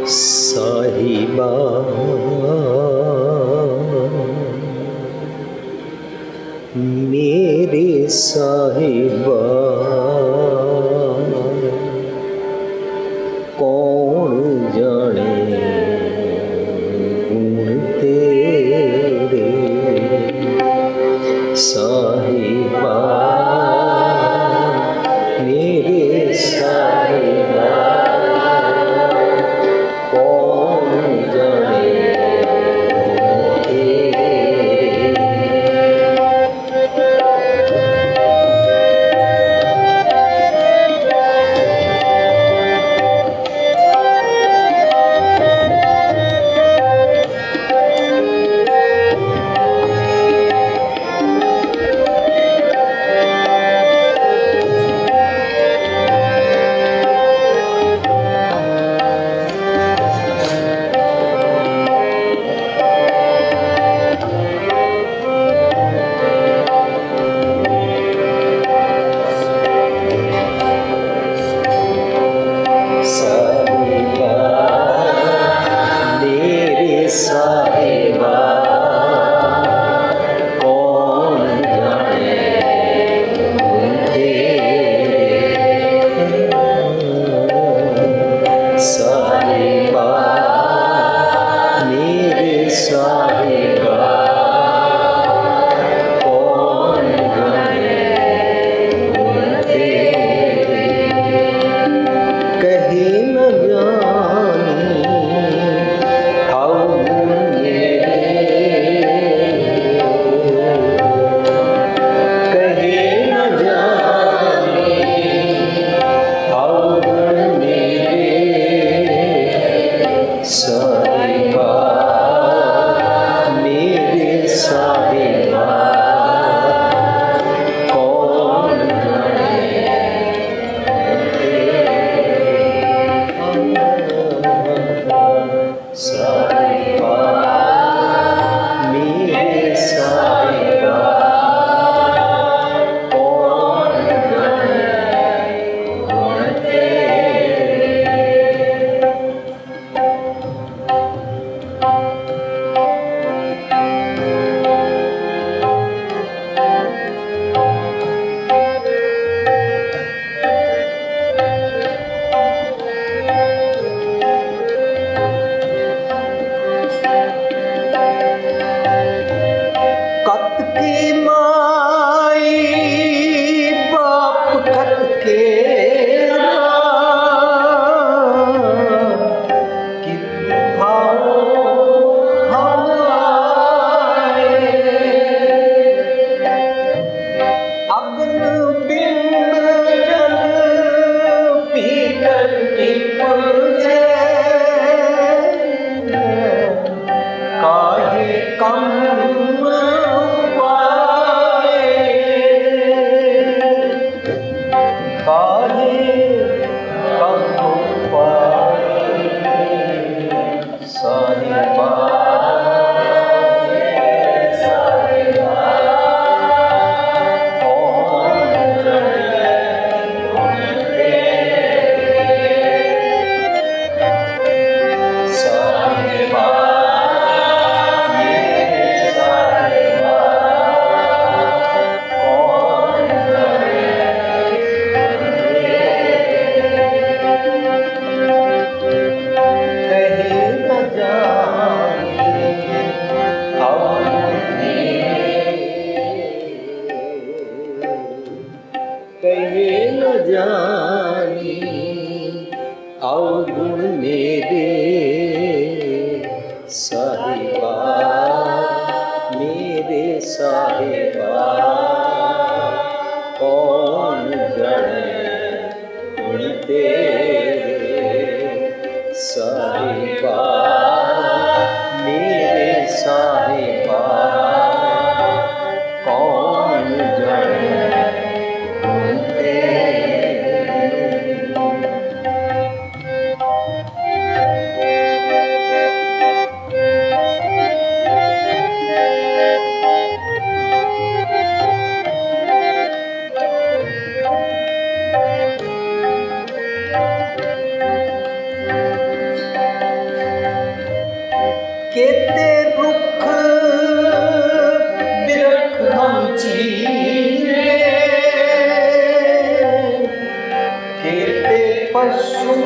साहिबा मेरे साहिबा कौन जाने गुण तेरे साहिबा मेरे साहिबा कहे न जानी अवगुण मेरे साहिबा मेरे साहिबा कौन जाने गुण तेरे साहिबा मेरे साहिबा कौन जाने केते रुख बिरख हम चीरे, केते पशु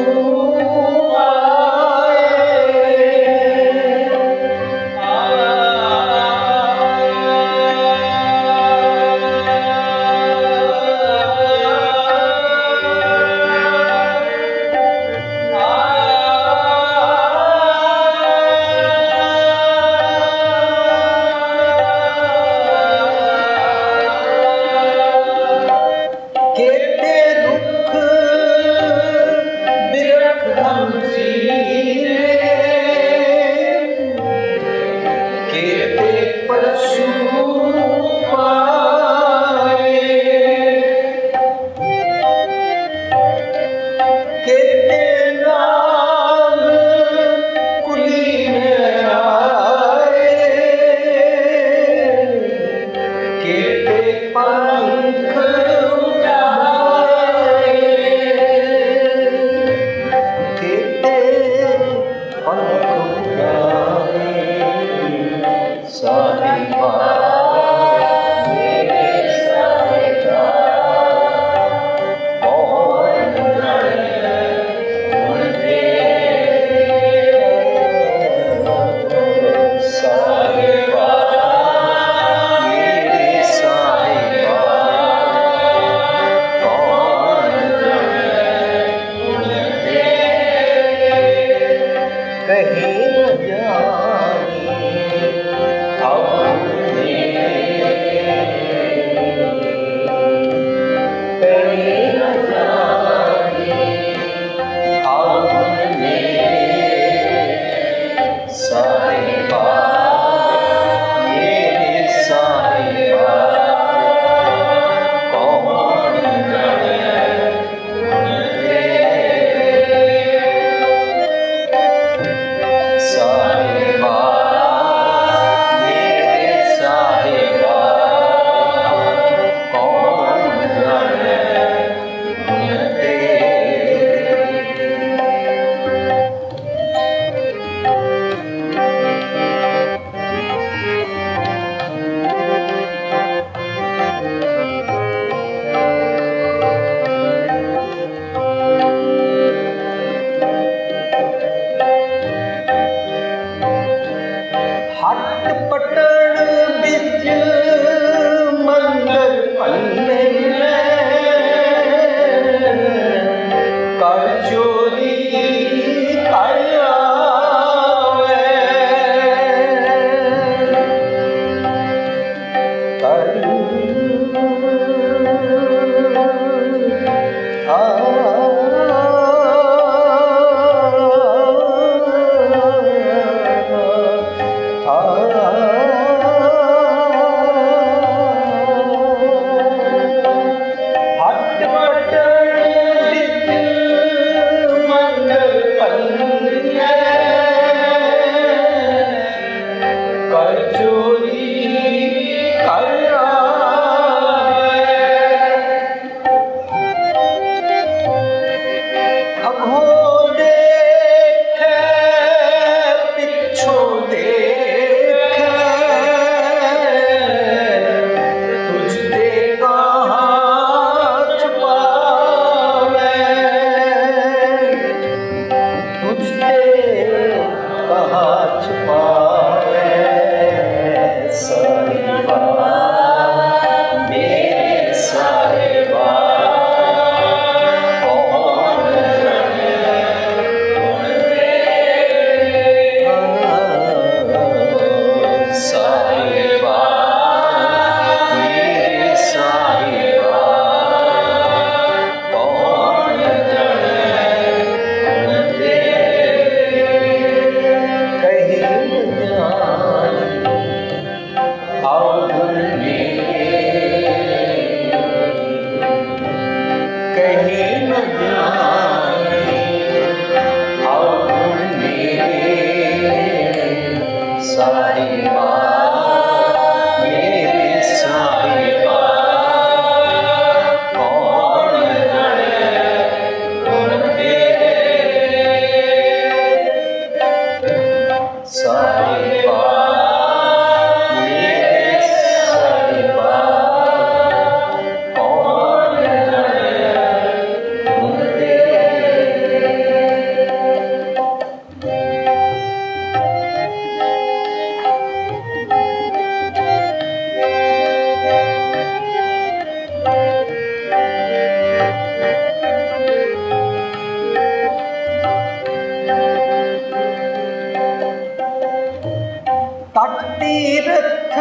हट तीरथ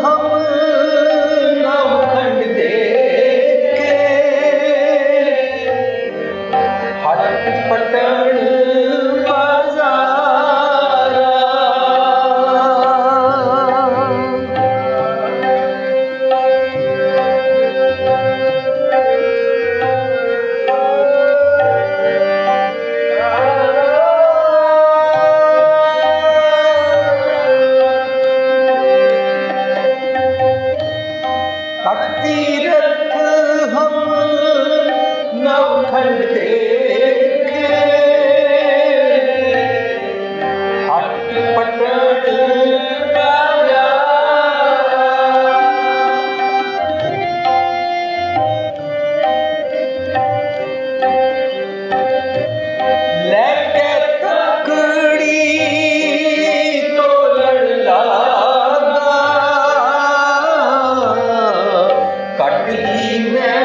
हम नवखंड देखे, हट पटन बाजारा। हट तीरथ हम नवखंड देखे, हट पटन बाजारा। लेके तकड़ी तोलन लागा, कटही में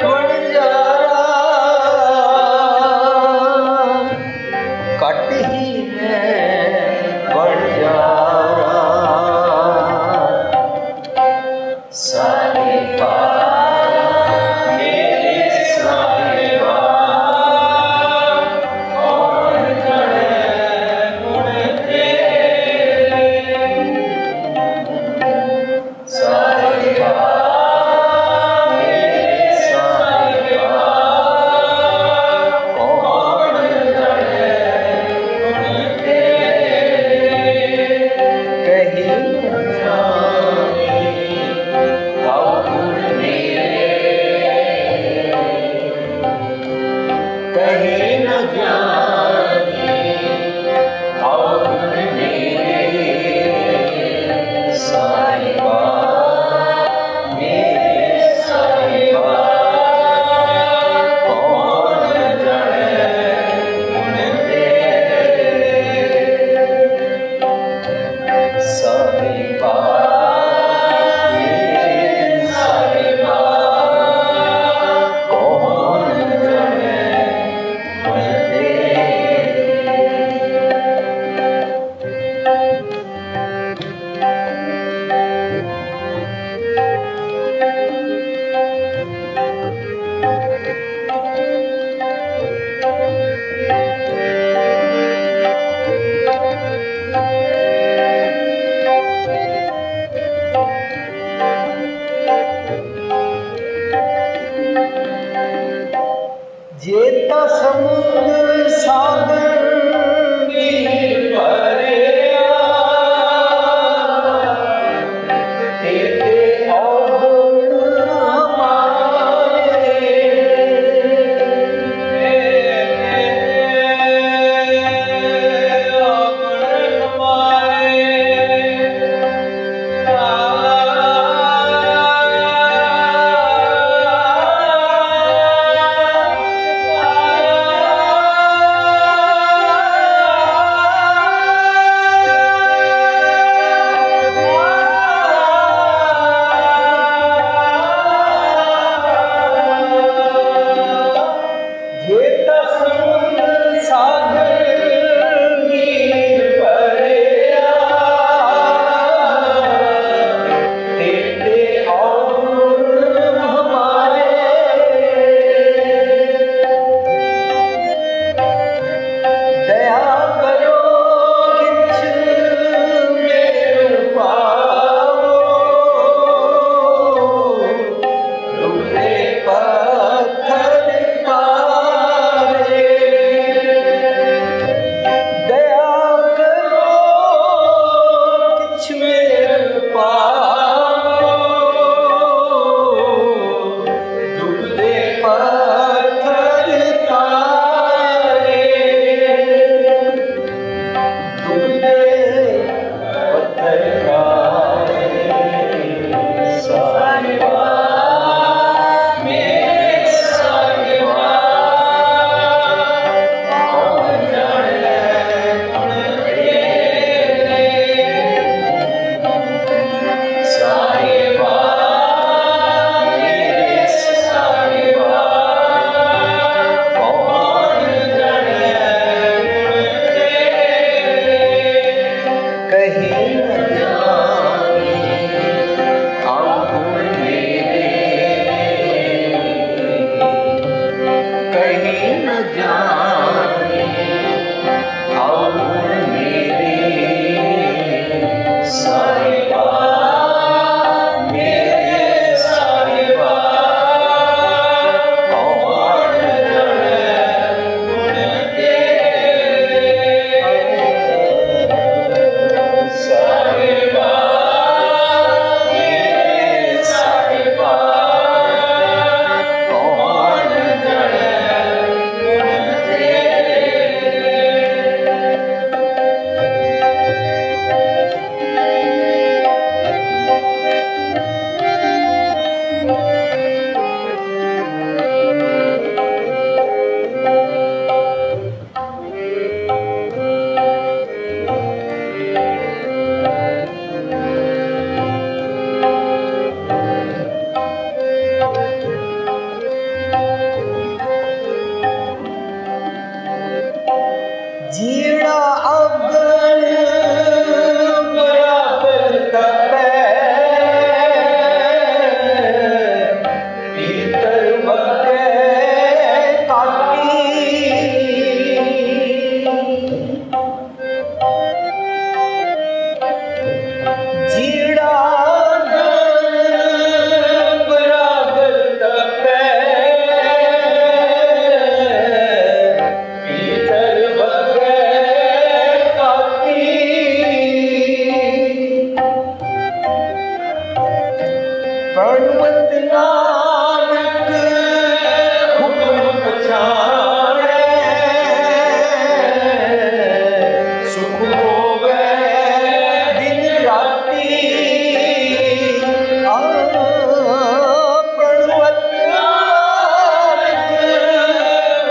बंजारा, कटही में बंजारा। साहिबा मेरे साहिबा, कौन करे गुण तेरे। साहिबा मेरे साहिबा, कौन करे गुण तेरे। जीड़ा अगन बराबर तपै भीतर बगे काटी जीड़ा बराबर तपै भीतर बगे काटी पर्वत नानक हुक्म पछाड़े सुख होवे दिन राती पर्वत नानक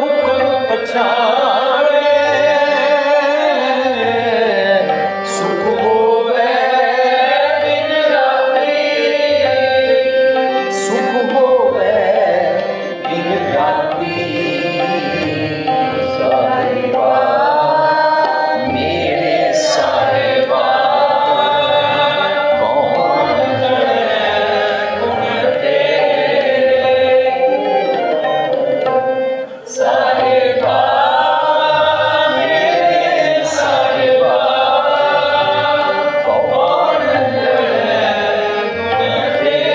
हुक्म पछाड़े सुख होवे दिन राती सुख होवे दिन राती साहिबा मेरे साहिबा कौन जड़े गुण तेरे साहिबा मेरे साहिबा कौन जड़े गुण तेरे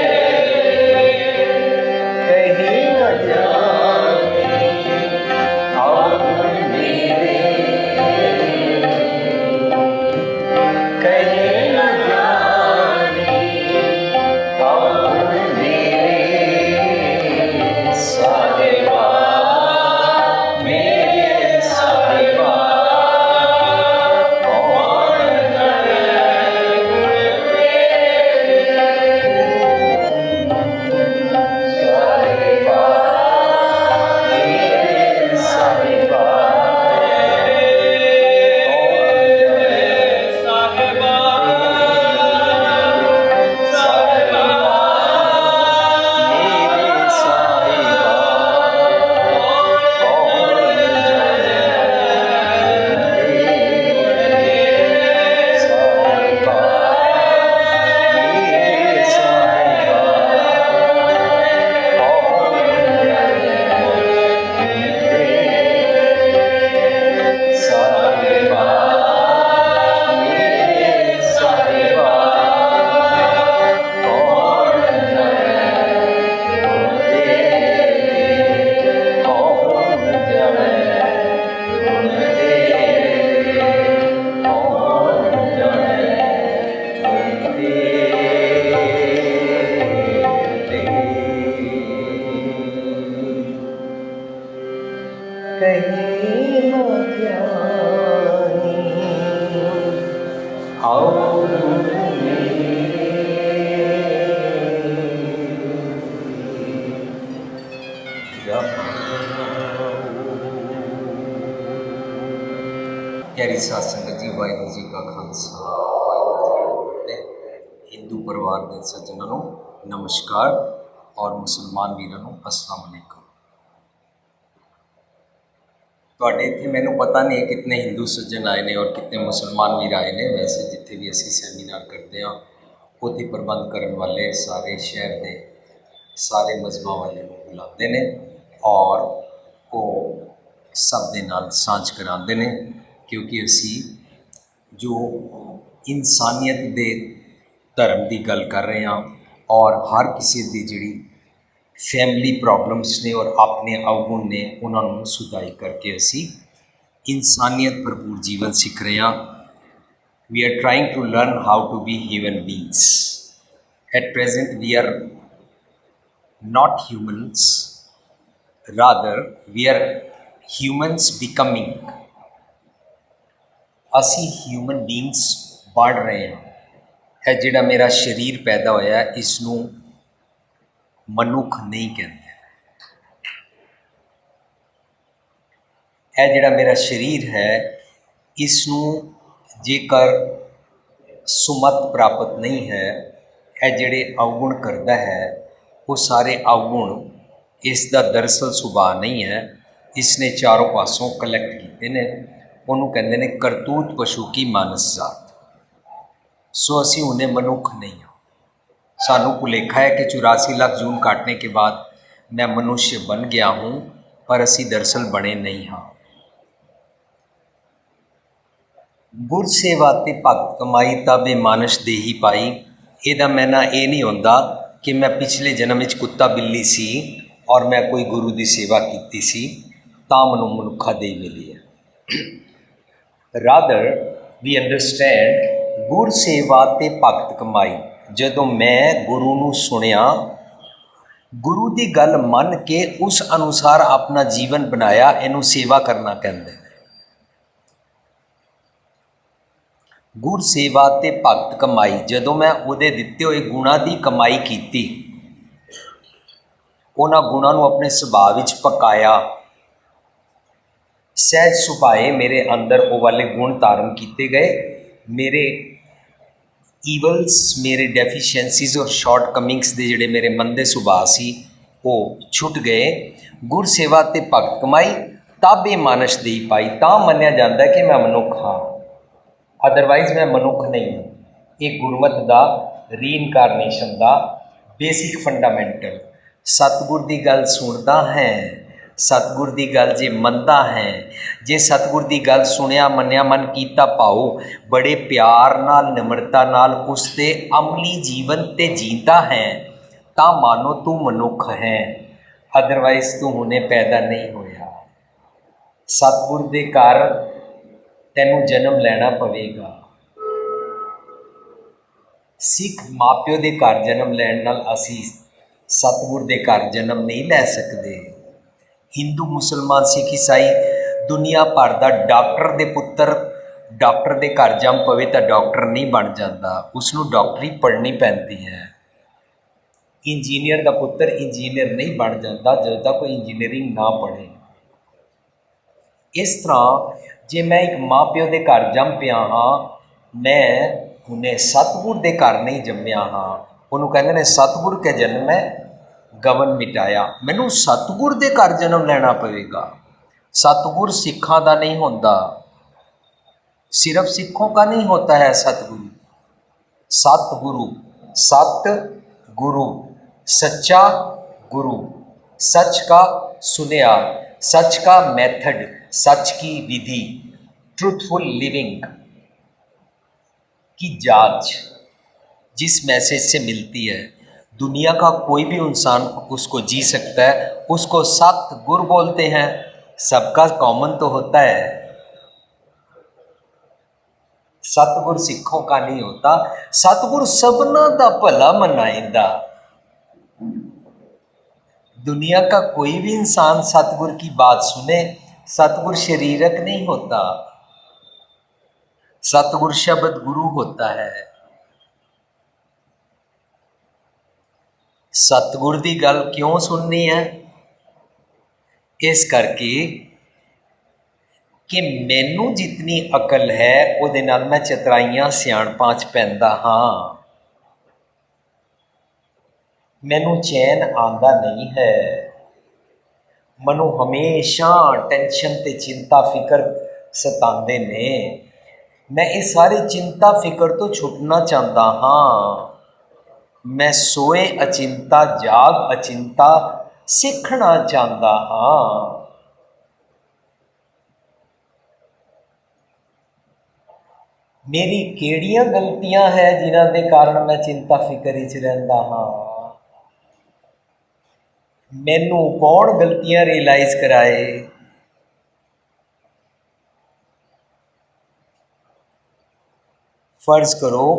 कहीं न जाने और मेरे कहीं न जाने और मेरे साहिबा मेरे साहिबा कौन जड़े गुण साहिबा मेरे साहिबा साहिबा साहिबा मेरे साहिबा कौन जड़े साहिबा मेरे साहिबा मेरे साहिबा कौन कहीं न जाने और प्यारी साध संगत जी वाहिगुरू जी का खालसा वाहिगुरू जी की फतेह। हिंदू परिवार के सज्जनों ਨੂੰ नमस्कार और मुसलमान वीरों ਨੂੰ अस्सलाम वालेकुम। ਤੁਹਾਡੇ ਇੱਥੇ ਮੈਨੂੰ ਪਤਾ ਨਹੀਂ ਕਿੰਨੇ ਹਿੰਦੂ ਸੱਜਣ ਆਏ ਨੇ ਔਰ ਕਿੰਨੇ ਮੁਸਲਮਾਨ ਵੀਰ ਆਏ ਨੇ। ਵੈਸੇ ਜਿੱਥੇ ਵੀ ਅਸੀਂ ਸੈਮੀਨਾਰ ਕਰਦੇ ਹਾਂ ਉੱਥੇ ਪ੍ਰਬੰਧ ਕਰਨ ਵਾਲੇ ਸਾਰੇ ਸ਼ਹਿਰ ਦੇ ਸਾਰੇ ਮਜ਼ਹਬਾਂ ਵਾਲੇ ਨੂੰ ਬੁਲਾਉਂਦੇ ਨੇ ਔਰ ਉਹ ਸਭ ਦੇ ਨਾਲ ਸਾਂਝ ਕਰਾਉਂਦੇ ਨੇ, ਕਿਉਂਕਿ ਅਸੀਂ ਜੋ ਇਨਸਾਨੀਅਤ ਦੇ ਧਰਮ ਦੀ ਗੱਲ ਕਰ ਰਹੇ ਹਾਂ ਔਰ ਹਰ ਕਿਸੇ ਦੀ ਜਿਹੜੀ फैमिली प्रॉब्लम्स ने और अपने अवगुण ने उन्होंने सुधाई करके असी इंसानियत भरपूर जीवन सीख रहे हैं। We are trying to learn how to be human beings. At present we are not humans, rather we are humans becoming. असी ह्यूमन बींग्स बढ़ रहे हैं। यह जिहड़ा मेरा शरीर पैदा होया इसनूं मनुख नहीं कहते। यह जिहड़ा मेरा शरीर है इसनूं जेकर सुमत प्राप्त नहीं है, यह जिहड़े अवगुण करता है वो सारे अवगुण इसका दरअसल सुभाव नहीं है। इसने चारों पासों कलैक्ट किए ने ਉਹਨੂੰ ਕਹਿੰਦੇ ਨੇ ਕਰਤੂਤ ਪਸ਼ੂ ਕੀ ਮਾਨਸ ਜਾਤ। ਸੋ ਅਸੀਂ ਉਹਨੇ ਮਨੁੱਖ ਨਹੀਂ ਹਾਂ। सानू भुलेखा है कि 84 लाख जून काटने के बाद मैं मनुष्य बन गया हूँ, पर असी दरअसल बने नहीं हाँ। गुर सेवा ते भगत कमाई ताबे मानस दे ही पाई। ਇਹਦਾ मैना ये नहीं होंदा कि मैं पिछले जन्म ਵਿੱਚ कुत्ता बिल्ली सी और मैं कोई गुरु की सेवा की सी ਤਾਂ ਮੈਨੂੰ ਮਨੁੱਖਾ ਦੇ ਮਿਲੀ है। रादर वी अंडरस्टैंड गुर सेवा ते भगत कमाई। ਜਦੋਂ ਮੈਂ ਗੁਰੂ ਨੂੰ ਸੁਣਿਆ, ਗੁਰੂ ਦੀ ਗੱਲ ਮੰਨ ਕੇ ਉਸ ਅਨੁਸਾਰ ਆਪਣਾ ਜੀਵਨ ਬਣਾਇਆ, ਇਹਨੂੰ ਸੇਵਾ ਕਰਨਾ ਕਹਿੰਦੇ ਨੇ। ਗੁਰ ਸੇਵਾ ਤੇ ਭਗਤ ਕਮਾਈ, ਜਦੋਂ ਮੈਂ ਉਹਦੇ ਦਿੱਤੇ ਹੋਏ ਗੁਣਾਂ ਦੀ ਕਮਾਈ ਕੀਤੀ, ਉਹਨਾਂ ਗੁਣਾਂ ਨੂੰ ਆਪਣੇ ਸੁਭਾਅ ਵਿੱਚ ਪਕਾਇਆ, ਸਹਿਜ ਸੁਭਾਏ ਮੇਰੇ ਅੰਦਰ ਉਹ ਵਾਲੇ ਗੁਣ ਧਾਰਨ ਕੀਤੇ ਗਏ। ਮੇਰੇ ਈਵਲਸ, ਮੇਰੇ ਡੈਫੀਸ਼ੀਐਂਸੀਜ਼ ਔਰ ਸ਼ਾਰਟ ਕਮਿੰਗਸ ਦੇ ਜਿਹੜੇ ਮੇਰੇ ਮੰਦੇ ਸੁਭਾਅ ਸੀ ਉਹ ਛੁੱਟ ਗਏ। ਗੁਰ ਸੇਵਾ ਤੇ ਭਗਤ ਕਮਾਈ ਤਾਬੇ ਮਾਨਸ ਦੇਈ ਪਾਈ। ਤਾਂ ਮੰਨਿਆ ਜਾਂਦਾ ਕਿ ਮੈਂ ਮਨੁੱਖ ਹਾਂ, ਅਦਰਵਾਈਜ਼ ਮੈਂ ਮਨੁੱਖ ਨਹੀਂ ਹਾਂ। ਇਹ ਗੁਰਮਤ ਦਾ ਰੀਇਨਕਾਰਨੇਸ਼ਨ ਦਾ ਬੇਸਿਕ ਫੰਡਾਮੈਂਟਲ। ਸਤਿਗੁਰ ਦੀ ਗੱਲ ਸੁਣਦਾ ਹੈ, सतगुर की गल जे मनता है, जे सतगुर की गल सुनिया मन्निया मन कीता पाओ, बड़े प्यार नाल निमरता नाल उसते अमली जीवन ते जीता है, ता मानो तू मनुख है, अदरवाइज तू हुणे पैदा नहीं होया। सतगुर के घर तैनू जन्म लेना पवेगा। सिख माँ प्यो के घर जन्म लैण नाल असी सतगुर के घर जन्म नहीं लै सकते। हिंदू मुसलमान सिख ईसाई दुनिया भर का डॉक्टर के पुत्र डॉक्टर के घर जम पवे तो डॉक्टर नहीं बन जाता, उसनों डॉक्टरी पढ़नी पैंती है। इंजीनियर का पुत्र इंजीनियर नहीं बन जाता जब तक कोई इंजीनियरिंग ना पढ़े। इस तरह जे मैं एक माँ प्यो के घर जम पिया हाँ, मैं उन्हें सतगुर के घर नहीं जम्मिया हाँ। उन्होंने कहते हैं सतगुर के जन्म है गवन मिटाया। मैनू सतगुर के घर जन्म लेना पवेगा। सतगुर सिखों का नहीं होता, सिर्फ सिखों का नहीं होता है सतगुरु। सतगुरु, सत गुरु, सच्चा गुरु, सच का सुनिया, सच का मेथड, सच की विधि, ट्रूथफुल लिविंग की जांच जिस मैसेज से मिलती है, दुनिया का कोई भी इंसान उसको जी सकता है, उसको सतगुर बोलते हैं। सबका कॉमन तो होता है, सतगुर सिखों का नहीं होता। सतगुर सबना दा भला मनाइंदा। दुनिया का कोई भी इंसान सतगुर की बात सुने, सतगुर शरीरक नहीं होता, सतगुर शब्द गुरु होता है। सतगुर की गल क्यों सुननी है? इस करके कि मैनू जितनी अकल है उहदे नाल मैं चतराइयां सियाणपां च पैंदा हाँ। मैनू चैन आंदा नहीं है, मनु हमेशा टेंशन ते चिंता फिकर सतांदे ने। मैं इस सारी चिंता फिकर तो छुटना चाहता हाँ। मैं सोए अचिंता जाग अचिंता सीखना चाहता हाँ। मेरी केड़ियां गलतियां है जिन्हां दे कारण मैं चिंता फिकर विच रहिंदा हाँ। मैनू कौन गलतियां रियलाइज कराए? फर्ज करो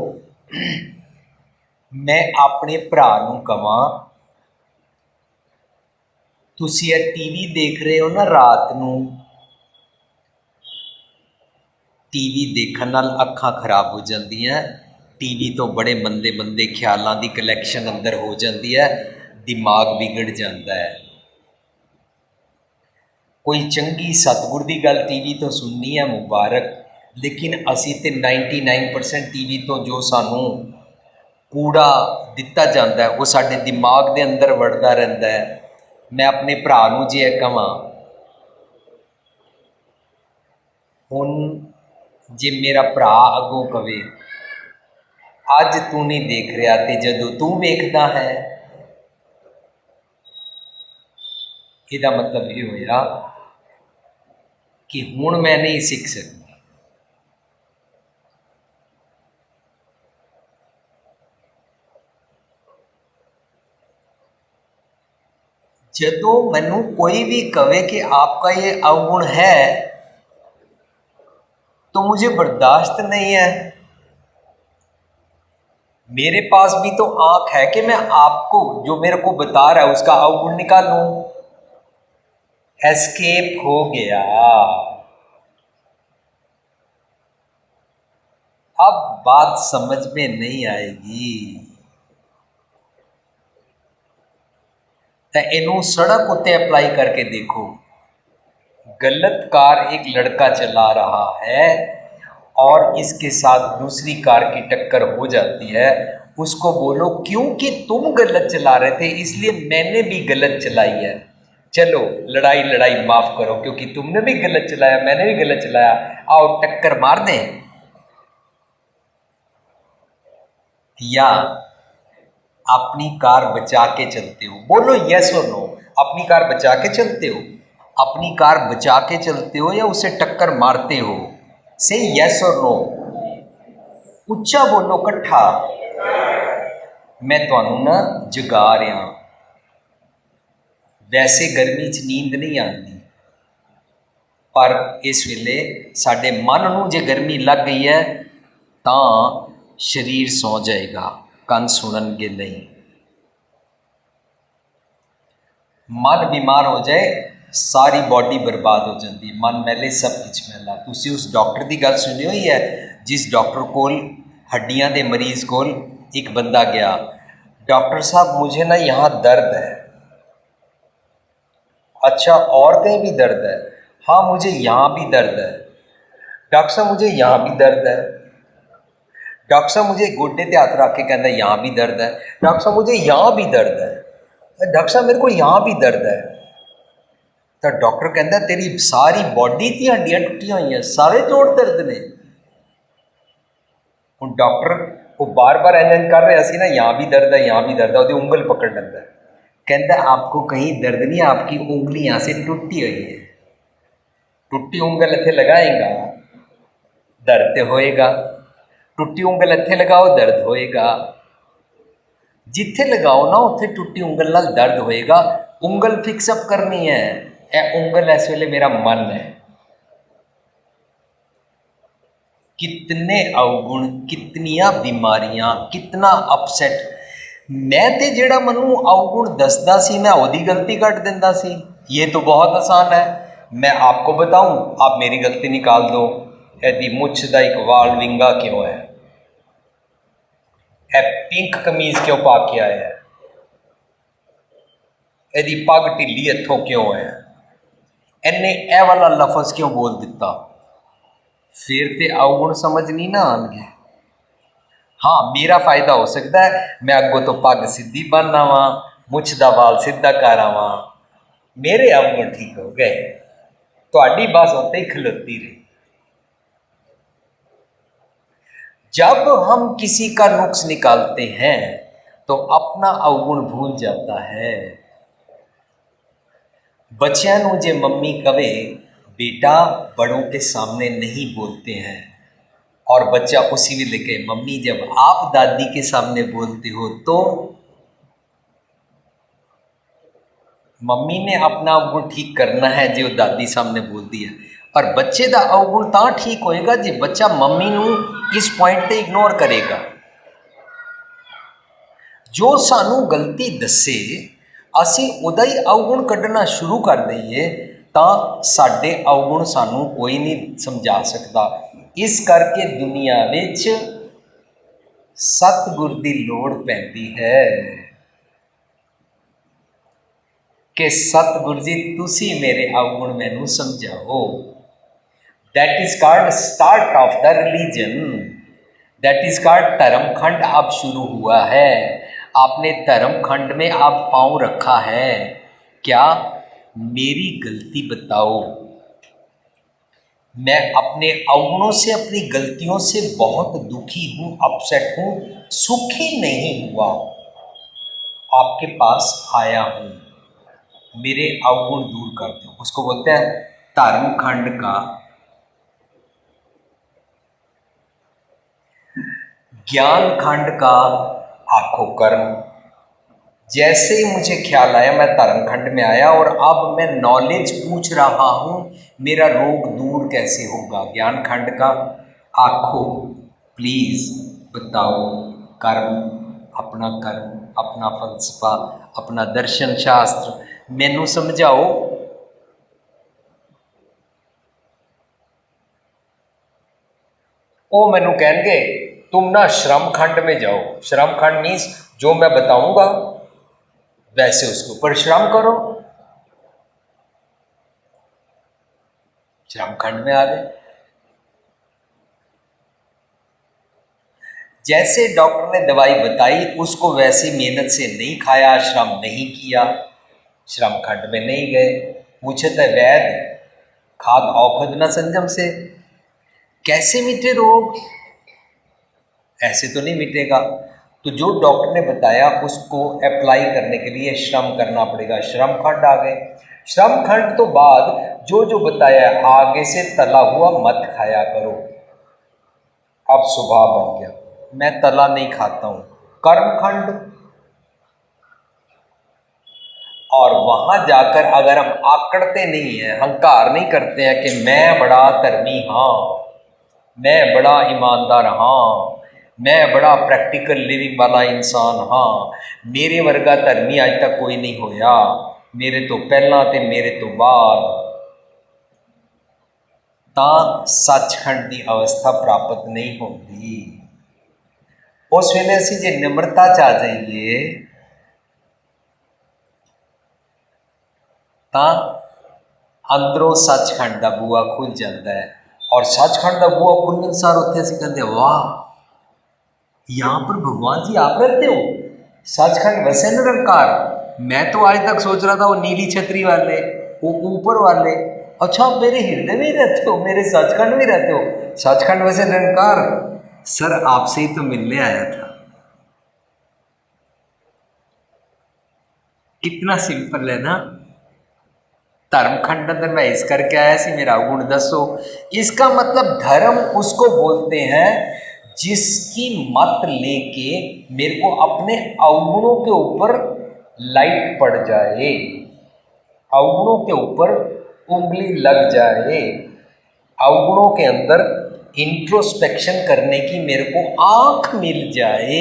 मैं अपने भरा नूं कवां तुसीं ये टीवी देख रहे हो ना रात नूं, टीवी देखण नाल अखां खराब हो जांदियां, टीवी तो बड़े मंदे मंदे ख्यालों की कलैक्शन अंदर हो जाती है, दिमाग बिगड़ जाता है। कोई चंगी सतगुर की गल टीवी तो सुननी है मुबारक, लेकिन असी तो 99% टीवी तो जो सानू कूड़ा दिता जाता है वो साडे दिमाग के अंदर वड़दा रहिंदा है। मैं अपने भरा नूं जे कहां ਹੁਣ ਜੇ ਮੇਰਾ ਭਰਾ ਅੱਗੋਂ ਕਵੇ ਅੱਜ ਤੂੰ ਨਹੀਂ ਦੇਖ ਰਿਹਾ ਤੇ ਜਦੋਂ ਤੂੰ ਵੇਖਦਾ ਹੈ, ਇਹਦਾ ਮਤਲਬ ਇਹ ਹੋਇਆ ਕਿ ਹੁਣ ਮੈਂ ਨਹੀਂ ਸਿੱਖ ਸਕਦਾ। ਜਦੋਂ ਮੈਨੂੰ कोई भी कहे कि आपका ये अवगुण है तो मुझे बर्दाश्त नहीं है। मेरे पास भी तो आँख है कि मैं आपको जो मेरे को बता रहा है उसका अवगुण निकालूं। एस्केप हो गया। अब बात समझ में नहीं आएगी। तो इनू सड़क उत्ते अप्लाई करके देखो। गलत कार एक लड़का चला रहा है और इसके साथ दूसरी कार की टक्कर हो जाती है, उसको बोलो क्योंकि तुम गलत चला रहे थे इसलिए मैंने भी गलत चलाई है, चलो लड़ाई लड़ाई माफ़ करो क्योंकि तुमने भी गलत चलाया मैंने भी गलत चलाया, आओ टक्कर मार दें। या अपनी कार बचा के चलते हो, बोलो यस और नो। अपनी कार बचा के चलते हो, अपनी कार बचा के चलते हो या उसे टक्कर मारते हो? से यस और नो, उच्चा बोलो कट्ठा। मैं तुहानू ना जगा रहा। वैसे गर्मी च नींद नहीं आती, पर इस वेले साडे मन नू जे गर्मी लग गई है तो शरीर सौ जाएगा, कंन सुननगे नहीं। मन बीमार हो जाए सारी बॉडी बर्बाद हो जाती है। मन मैले सब कुछ मैला। तुसी उस डॉक्टर की गल सुनी हुई है जिस डॉक्टर कोल हड्डियां दे मरीज़ कोल एक बंदा गया, डॉक्टर साहब मुझे ना यहाँ दर्द है। अच्छा और कहीं भी दर्द है? हाँ मुझे यहाँ भी दर्द है। डॉक्टर साहब मुझे यहाँ भी दर्द है। डॉक्टर साहब मुझे गोडे ते हाथ रख के कहता यहाँ भी दर्द है। डॉक्टर साहब मुझे यहाँ भी दर्द है। डॉक्टर साहब मेरे को यहाँ भी दर्द है। तो डॉक्टर कहता तेरी सारी बॉडी दी हड्डियां टुटियां हुई हैं, सारे जोड़ दर्द ने। हूँ डॉक्टर वो बार बार इंज कर रहा सी ना, यहाँ भी दर्द है यहाँ भी दर्द है, वो उंगल पकड़ लेंदा है। कहता आपको कहीं दर्द नहीं, आपकी उंगली यहाँ से टूटी हुई है। टूटी उंगल इत्थे लगाएगा दर्द तो होएगा, टुट्टी उंगल इत्थे लगाओ दर्द होएगा। जिथे लगाओ ना उत्थे टुट्टी उंगल नाल दर्द होएगा। उंगल फिक्सअप करनी है। ए उंगल इस वेले मेरा मन है। कितने अवगुण, कितनियां बीमारियां, कितना अपसेट। मैं ते जेड़ा मनु अवगुण दसदा सी मैं ओदी गलती कट दिंदा सी। ये तो बहुत आसान है। मैं आपको बताऊं, आप मेरी गलती निकाल दो। एदी मुछ दा एक वाल विंगा क्यों है? ए पिंक कमीज क्यों पा के आया है? एदी पग ढिली इत्थों क्यों है? इन्ने ए वाला लफज क्यों बोल दिता? फिर ते अवगुण समझ नहीं ना आएंगे। हाँ मेरा फायदा हो सकता है, मैं अगों तो पग सीधी बन आवा, मुछ दा वाल सीधा कर आवा, मेरे अवगुण ठीक हो गए। तुहाडी बस उत्ते ही खलोती रही। जब हम किसी का नुक्स निकालते हैं तो अपना अवगुण भूल जाता है। बच्चियां नूं जे मम्मी कवे बेटा बड़ों के सामने नहीं बोलते हैं, और बच्चा उसी में लिखे मम्मी जब आप दादी के सामने बोलते हो तो मम्मी ने अपना अवगुण ठीक करना है जो दादी सामने बोलती है। और बच्चे का अवगुण तां ठीक होएगा जो बच्चा मम्मी नूं इस पॉइंट ते इग्नोर करेगा। जो सानू गलती दसे असी उदा ही अवगुण कढ़ना शुरू कर दईए तां साडे अवगुण सानू कोई नहीं समझा सकता। इस करके दुनिया विच सतगुर दी लोड़ पैंदी है कि सतगुर जी तुसी मेरे अवगुण मैनू समझाओ। That is called start of the religion, that is called धर्मखंड अब शुरू हुआ है। आपने धर्मखंड में आप पाँव रखा है। क्या? मेरी गलती बताओ। मैं अपने अवगुणों से, अपनी गलतियों से बहुत दुखी हूँ, अपसेट हूँ, सुखी नहीं हुआ। आपके पास आया हूँ, मेरे अवगुण दूर कर दो। उसको बोलते हैं धर्म खंड का ज्ञान खंड का आखो कर्म। जैसे ही मुझे ख्याल आया मैं धर्म खंड में आया और अब मैं नॉलेज पूछ रहा हूँ मेरा रोग दूर कैसे होगा। ज्ञान खंड का आखो प्लीज बताओ कर्म, अपना फलसफा, अपना दर्शन शास्त्र मैनू समझाओ। वो मैनू कहेंगे तुम ना श्रम खंड में जाओ। श्रम खंड मीन्स जो मैं बताऊंगा वैसे उसके ऊपर श्रम करो। श्रम खंड में आ गए। जैसे डॉक्टर ने दवाई बताई उसको वैसी मेहनत से नहीं खाया, श्रम नहीं किया, श्रम खंड में नहीं गए। पूछे तो वैद्य खाद औषध न संयम से कैसे मिटे रोग? ऐसे तो नहीं मिटेगा। तो जो डॉक्टर ने बताया उसको अप्लाई करने के लिए श्रम करना पड़ेगा। श्रम खंड आ गए। श्रम खंड तो बाद जो जो बताया आगे से तला हुआ मत खाया करो। अब स्वभाव बन गया, मैं तला नहीं खाता हूँ। कर्म खंड, और वहां जाकर अगर हम आकड़ते नहीं हैं, अहंकार नहीं करते हैं कि मैं बड़ा धर्मी हाँ, मैं बड़ा ईमानदार हाँ, मैं बड़ा प्रैक्टिकल लिविंग वाला इंसान हाँ, मेरे वर्गा धर्मी आज तक कोई नहीं होया, मेरे तो पहला ते मेरे तो बाद, तां सचखंड की अवस्था प्राप्त नहीं होती। उस वेले असीं जे निम्रता च आ जाइए तां अंदरों सचखंड का बूआ खुल जाता है। और सचखंड का बूआ खुलने सार उत्थे असीं कहते वाह, यहाँ पर भगवान जी आप रहते हो, सचखंड वैसे निरंकार। मैं तो आज तक सोच रहा था वो नीली छतरी वाले, वो ऊपर वाले, अच्छा आप मेरे हृदय में ही रहते हो, मेरे सचखंड में रहते हो। सचखंड वैसे निरंकार, सर आपसे ही तो मिलने आया था। कितना सिंपल है ना। धर्म खंड अंदर मैं इस करके आया सी, मेरा गुण दसो। इसका मतलब धर्म उसको बोलते हैं जिसकी मत लेके मेरे को अपने अवगुणों के ऊपर लाइट पड़ जाए, अवगुणों के ऊपर उंगली लग जाए, अवगुणों के अंदर इंट्रोस्पेक्शन करने की मेरे को आंख मिल जाए।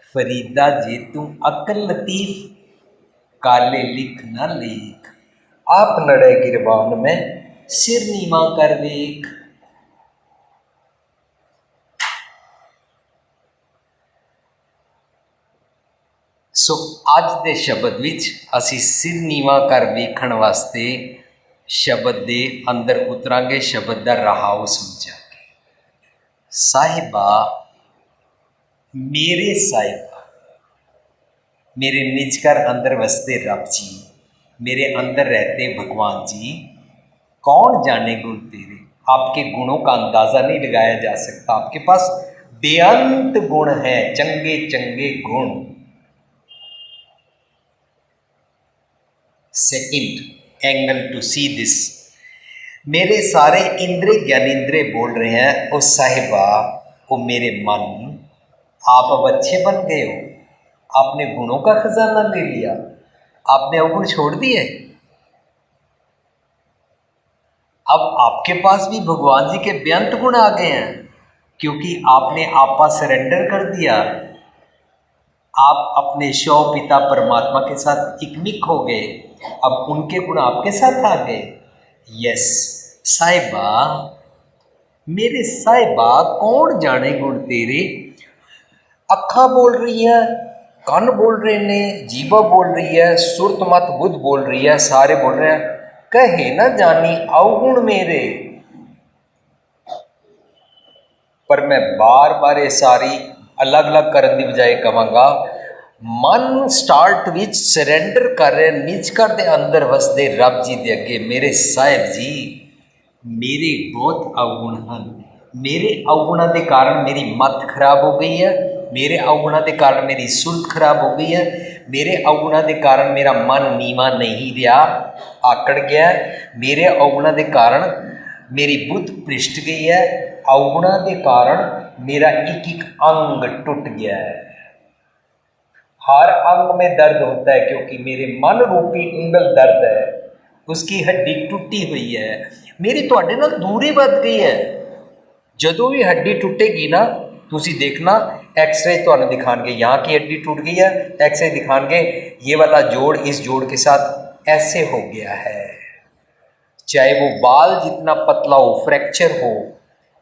फरीदा जे तू अकल लतीफ, काले लिख ना लेख, आप नड़े गिरबान में सिर नीवा कर वेख। सो अज दे शब्द विच असी सिर नीवा कर वेखण वास्ते शब्द दे अंदर उतरांगे, शब्द दा रहाव समझांगे। साहिबा, मेरे साहिबा, मेरे निजकर अंदर वसते रब जी, मेरे अंदर रहते भगवान जी, कौन जाने गुण तेरे। आपके गुणों का अंदाज़ा नहीं लगाया जा सकता। आपके पास बेअंत गुण हैं, चंगे चंगे गुण। Second angle to see this, मेरे सारे इंद्रिय ज्ञानेंद्रिय बोल रहे हैं ओ साहिबा, ओ मेरे मन, आप अब अच्छे बन गए हो, आपने गुणों का खजाना ले लिया, आपने अवगुण छोड़ दिए। अब आपके पास भी भगवान जी के बेअंत गुण आ गए हैं, क्योंकि आपने आपा सरेंडर कर दिया। आप अपने शव पिता परमात्मा के साथ इकमिक हो गए, अब उनके गुण आपके साथ आ गए। यस साहिबा, मेरे साहिबा, कौन जाने गुण तेरे। अखा बोल रही है, कान बोल रहे ने, जीवा बोल रही है, सुरत मत बुद्ध बोल रही है, सारे बोल रहे हैं कहे ना जानी अवगुण मेरे। पर मैं बार बार ये सारी अलग अलग करने की बजाय कहांगा, मन स्टार्ट विच सरेंडर कर रहे निज कर दे अंदर वसदे रब जी दे अगे। मेरे साहिब जी, ਮੇਰੇ ਬਹੁਤ ਅਵਗੁਣ ਹਨ। ਮੇਰੇ ਅਵਗੁਣਾਂ ਦੇ ਕਾਰਨ ਮੇਰੀ ਮੱਤ ਖਰਾਬ ਹੋ ਗਈ ਹੈ। ਮੇਰੇ ਅਵਗੁਣਾਂ ਦੇ ਕਾਰਨ ਮੇਰੀ ਸੁਰਤ ਖਰਾਬ ਹੋ ਗਈ ਹੈ। ਮੇਰੇ ਅਵਗੁਣਾਂ ਦੇ ਕਾਰਨ ਮੇਰਾ ਮਨ ਨੀਵਾਂ ਨਹੀਂ ਰਿਹਾ, ਆਕੜ ਗਿਆ ਹੈ। ਮੇਰੇ ਅਵਗੁਣਾਂ ਦੇ ਕਾਰਨ मेरी बुद्ध पृष्ठ गई है। अवगुणा के कारण मेरा एक एक अंग टूट गया है। हर अंग में दर्द होता है क्योंकि मेरे मन रूपी उंगल दर्द है, उसकी हड्डी टूटी हुई है। मेरी तुहाडे नाल दूरी वध गई है। जदों भी हड्डी टूटेगी ना, तुसी देखना एक्सरे तुहानूं दिखाएंगे यहाँ की हड्डी टूट गई है, एक्सरे दिखाएंगे ये वाला जोड़ इस जोड़ के साथ ऐसे हो गया है। चाहे वो बाल जितना पतला हो, फ्रैक्चर हो,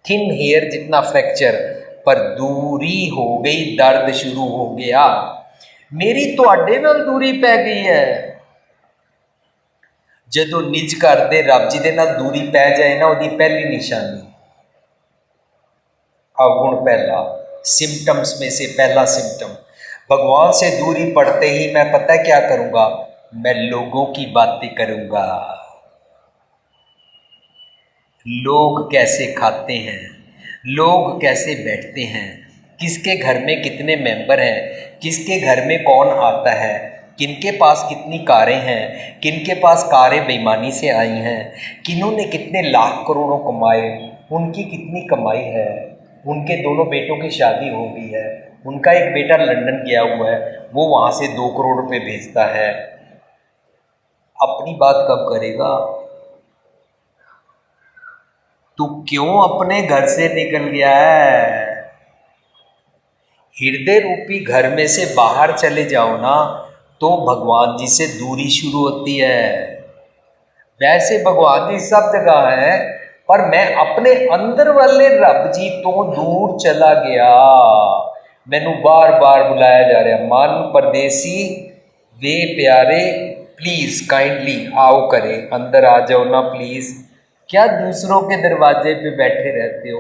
थिन हेयर जितना फ्रैक्चर, पर दूरी हो गई, दर्द शुरू हो गया। मेरी तुहाडे नाल दूरी पै गई है। जदों निज घर दे रब जी दे नाल दूरी पै जाए ना, उहदी पहली निशानी अवगुण पहला, सिम्टम्स में से पहला सिम्टम। भगवान से दूरी पड़ते ही मैं पता क्या करूँगा, मैं लोगों की बातें करूँगा। लोग कैसे खाते हैं, लोग कैसे बैठते हैं, किसके घर में कितने मेंबर हैं, किसके घर में कौन आता है, किनके पास कितनी कारें हैं, किनके पास कारें बेईमानी से आई हैं, किन्होंने कितने लाख करोड़ों कमाए, उनकी कितनी कमाई है, उनके दोनों बेटों की शादी हो गई है, उनका एक बेटा लंदन गया हुआ है, वो वहाँ से 2 करोड़ रुपये भेजता है। अपनी बात कब करेगा? तू क्यों अपने घर से निकल गया है? हृदय रूपी घर में से बाहर चले जाओ ना, तो भगवान जी से दूरी शुरू होती है। वैसे भगवान जी सब जगह है, पर मैं अपने अंदर वाले रब जी तो दूर चला गया। मैनू बार बार बुलाया जा रहा, मन परदेसी वे प्यारे प्लीज़ काइंडली आओ करे, अंदर आ जाओ ना प्लीज़। क्या दूसरों के दरवाजे पे बैठे रहते हो?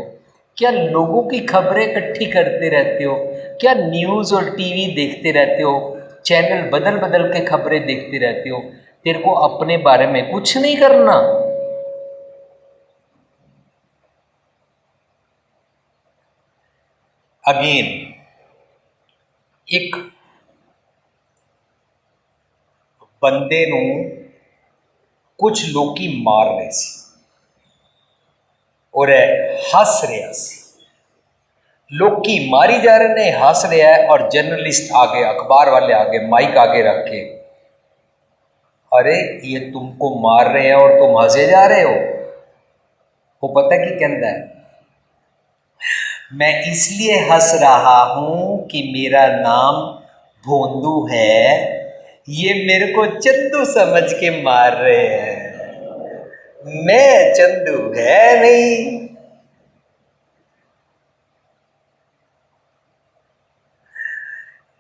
क्या लोगों की खबरें इकट्ठी करते रहते हो? क्या न्यूज़ और टीवी देखते रहते हो? चैनल बदल बदल के खबरें देखते रहते हो? तेरे को अपने बारे में कुछ नहीं करना? अगेन एक बंदे नूं कुछ लोग मार रहे सी और हस रहा सी। लोग मारी जा रहे ने, हस रहा है, और जर्नलिस्ट आगे, अखबार वाले आगे माइक आगे रख के, अरे ये तुमको मार रहे हैं और तुम हंसे जा रहे हो। वो पता कि कहता है, मैं इसलिए हंस रहा हूं कि मेरा नाम भोंदू है, ये मेरे को चंदू समझ के मार रहे हैं, मैं चंदू है नहीं।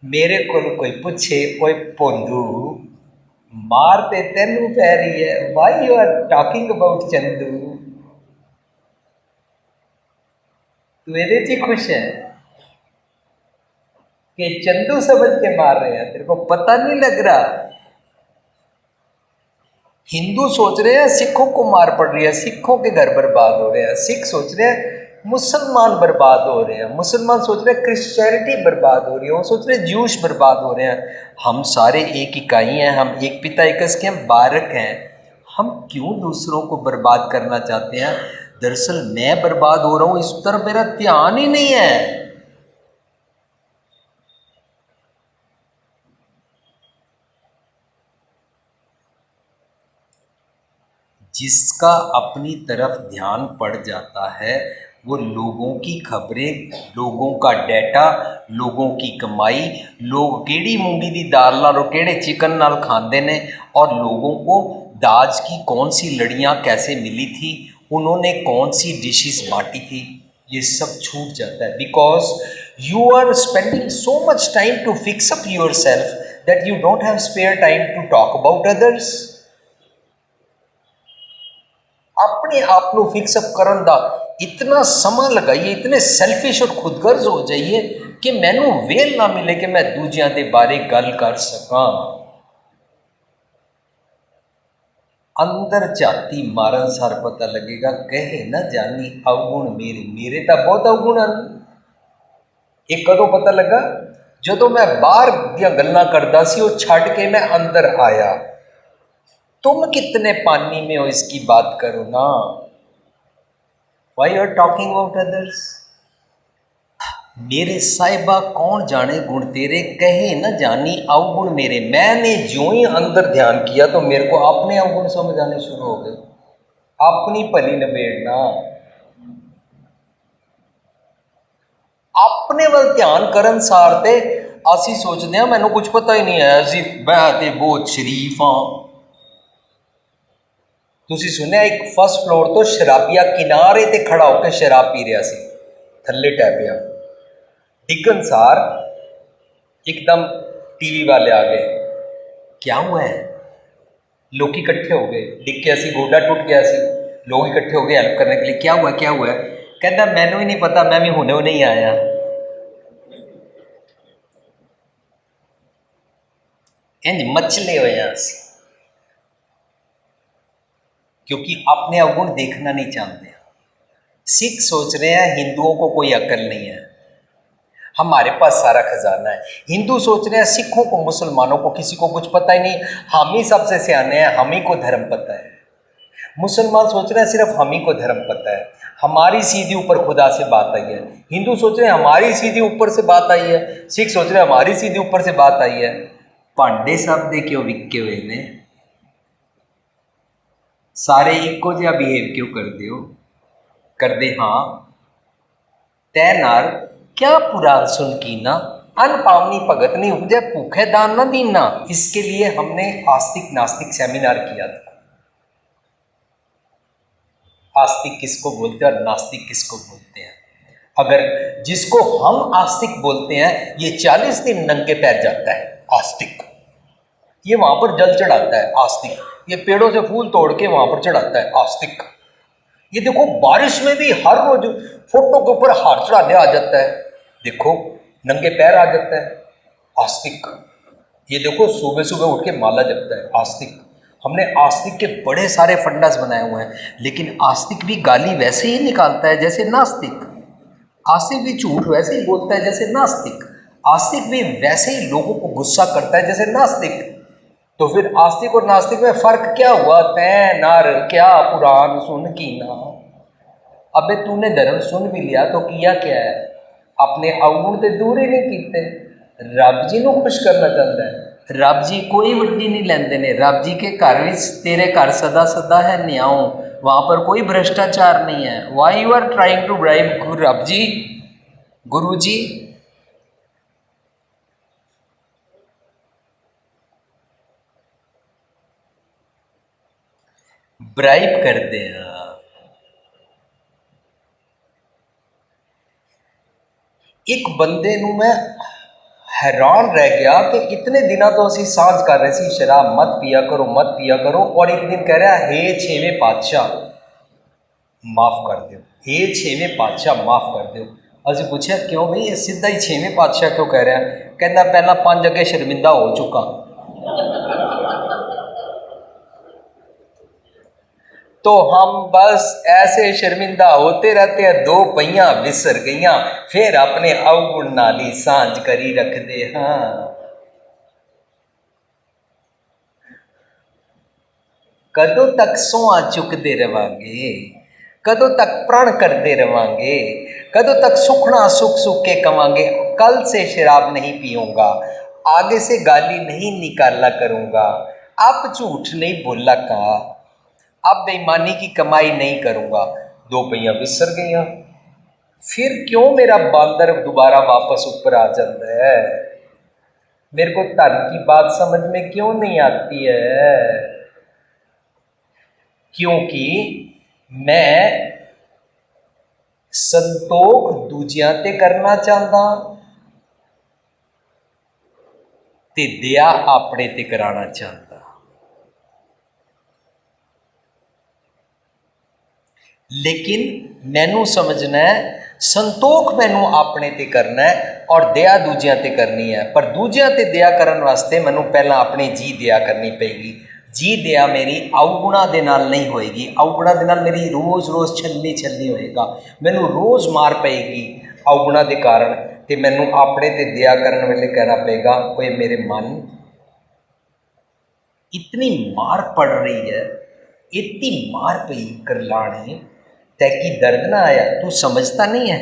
मेरे को कोई पूछे, कोई भोंदू मार ते तेनू पै रही है, why you are talking about Chandu? तू ये च खुश है कि चंदू समझ के मार रहे हैं, तेरे को पता नहीं लग रहा। हिंदू सोच रहे हैं सिखों को मार पड़ रही है, सिखों के घर बर्बाद हो रहे हैं। सिख सोच रहे हैं मुसलमान बर्बाद हो रहे हैं, मुसलमान सोच रहे हैं क्रिश्चियनिटी बर्बाद हो रही है, वो सोच रहे हैं ज्यूश बर्बाद हो रहे हैं। हम सारे एक इकाई हैं, हम एक पिता एक के हम बारक हैं। हम क्यों दूसरों को बर्बाद करना चाहते हैं? दरअसल मैं बर्बाद हो रहा हूँ, इस तरफ मेरा ध्यान ही नहीं है। जिसका अपनी तरफ ध्यान पड़ जाता है, वो लोगों की खबरें, लोगों का डाटा, लोगों की कमाई, लोग केड़ी मूंगी दी दाल नाल और केड़े चिकन नाल खांदे ने, और लोगों को दाज की कौन सी लड़ियाँ कैसे मिली थी, उन्होंने कौन सी डिशेस बांटी थी, ये सब छूट जाता है। Because you are spending so much time to fix up yourself that you don't have spare time to talk about others. अपने आप को फिक्सअप करन दा इतना समा लगाइए, इतने सैल्फिश और खुदगर्ज हो जाइए कि मैनू वेल ना मिले कि मैं दूजियां दे बारे गल कर सकां। अंदर झाती मारन सार पता लगेगा, कहे न जानी अवगुण मेरे, मेरे तो बहुत अवगुण हैं। ये कदों पता लगा, जो मैं बाहर दियां गल्लां करदा सी वो छड़ के मैं अंदर आया। तुम कितने पानी में हो इसकी बात करो ना। Why you are talking about others. मेरे साहिबा कौन जाने गुण तेरे, कहे न जानी अवगुण मेरे। मैंने जो ही अंदर ध्यान किया तो मेरे को अपने अवगुण समझ आने शुरू हो गए, अपनी भली नबेड़ना, अपने वाल ध्यान करन सार ते असी सोचते हैं मैनू कुछ पता ही नहीं है, असी मैं ते बहुत शरीफ हाँ। तुसी सुनिया एक फर्स्ट फ्लोर तो शराबिया किनारे ते खड़ा होकर शराब पी रहा सी, थल्ले टैपिया डिगन सार एकदम टीवी वाले आ गए, क्या हुआ है, लोग इकट्ठे हो गए, डिग के ऐसी गोडा टूट गया सी, लोग इकट्ठे हो गए हेल्प करने के लिए, क्या हुआ क्या हुआ है, कहता मैनू ही नहीं पता, मैं भी हुने ही आया। इंज मचले हुए हैं असी, क्योंकि अपने अवगुण देखना नहीं चाहते। सिख सोच रहे हैं हिंदुओं को कोई अकल नहीं है, हमारे पास सारा खजाना है। हिंदू सोच रहे हैं सिखों को मुसलमानों को किसी को कुछ पता ही नहीं, हम ही सबसे सियाने हैं, हम ही को धर्म पता है। मुसलमान सोच रहे हैं सिर्फ हम ही को धर्म पता है, हमारी सीधी ऊपर खुदा से बात आई है। हिंदू सोच रहे हैं हमारी सीधी ऊपर से बात आई है, सिख सोच रहे हैं हमारी सीधी ऊपर से बात आई है। भांडे सब दे क्यों विके हुए ने, सारे इको जिहा बिहेव क्यों कर दे। हाँ तै नार क्या पुराण सुन की ना, अन पावनी भगत नहीं उपजे, भूखे दान ना दीना। इसके लिए हमने आस्तिक नास्तिक सेमिनार किया था। आस्तिक किसको बोलते हैं और नास्तिक किसको बोलते हैं। अगर जिसको हम आस्तिक बोलते हैं ये 40 दिन नंगे पैर जाता है आस्तिक, ये वहां पर जल चढ़ाता है आस्तिक, ये पेड़ों से फूल तोड़ के वहां पर चढ़ाता है आस्तिक। ये देखो बारिश में भी हर रोज फोटो के ऊपर हार चढ़ाने आ जाता है, देखो नंगे पैर आ जाता है आस्तिक। ये देखो सुबह सुबह उठ के माला जपता है आस्तिक। हमने आस्तिक के बड़े सारे फंडास बनाए हुए हैं, लेकिन आस्तिक भी गाली वैसे ही निकालता है जैसे नास्तिक, आस्तिक भी झूठ वैसे ही बोलता है जैसे नास्तिक, आस्तिक भी वैसे ही लोगों को गुस्सा करता है जैसे नास्तिक। तो फिर आस्तिक और नास्तिक में फर्क क्या हुआ, तै नार क्या पुराण सुन की ना। अबे तूने धर्म सुन भी लिया तो किया क्या है, अपने अवगुण से दूर ही नहीं कीते। रब जी को खुश करना चाहता है, रब जी कोई वड्डी नहीं लेंदे ने। रब जी के घर में तेरे घर सदा सदा है न्याओ, वहाँ पर कोई भ्रष्टाचार नहीं है। Why you are trying to bribe Rab ji, Guru ji. Bribe करते हैं। एक बंदे नूं मैं हैरान रह गया कि इतने दिनों तो असी सांझ कर रहे सी शराब मत पिया करो मत पिया करो, और एक दिन कह रहा है हे छेवें पातशाह माफ़ कर दो, हे छेवें पातशाह माफ़ कर दो। असी पूछा क्यों भाई, ये सीधा ही छेवें पातशाह क्यों कह रहा है, कहना पहला 5 अगे शर्मिंदा हो चुका। तो हम बस ऐसे शर्मिंदा होते रहते हैं, 2 पहियां विसर गईयां, फिर अपने अवगुण नाली सांझ करी रख दे। हाँ कदों तक सोआ चुकते रवांगे, कदों तक प्रण करते रवांगे, कदों तक सुखना सुख सुख के कमांगे। कल से शराब नहीं पीऊंगा, आगे से गाली नहीं निकाला करूंगा, अब झूठ नहीं बोला का, अब बेईमानी की कमाई नहीं करूंगा। 2 पहियां विसर गईयां, फिर क्यों मेरा बांदर दोबारा वापस ऊपर आ जाता है। मेरे को धन की बात समझ में क्यों नहीं आती है, क्योंकि मैं संतोख दूजियां ते करना चाहता ते दया अपने ते कराना चाहता। लेकिन मैनू समझना है संतोख मैनू अपने ते करना है और दया दूजियां ते करनी है, पर दूजियां ते दया करन वास्ते मैनू पहला अपने जी दया करनी पेगी। जी दया मेरी अवगुणा दे नाल नहीं होएगी, अवगुणा दे नाल मेरी रोज़ रोज़ छलनी छलनी होएगा, मैनू रोज़ मार पेगी अवगुणा के कारण, तो मैनू अपने ते दया करने वेले कहना पेगा कोई मेरे मन इतनी मार पड़ रही है, इतनी मार पई करलाने तैकी दर्द ना आया, तू समझता नहीं है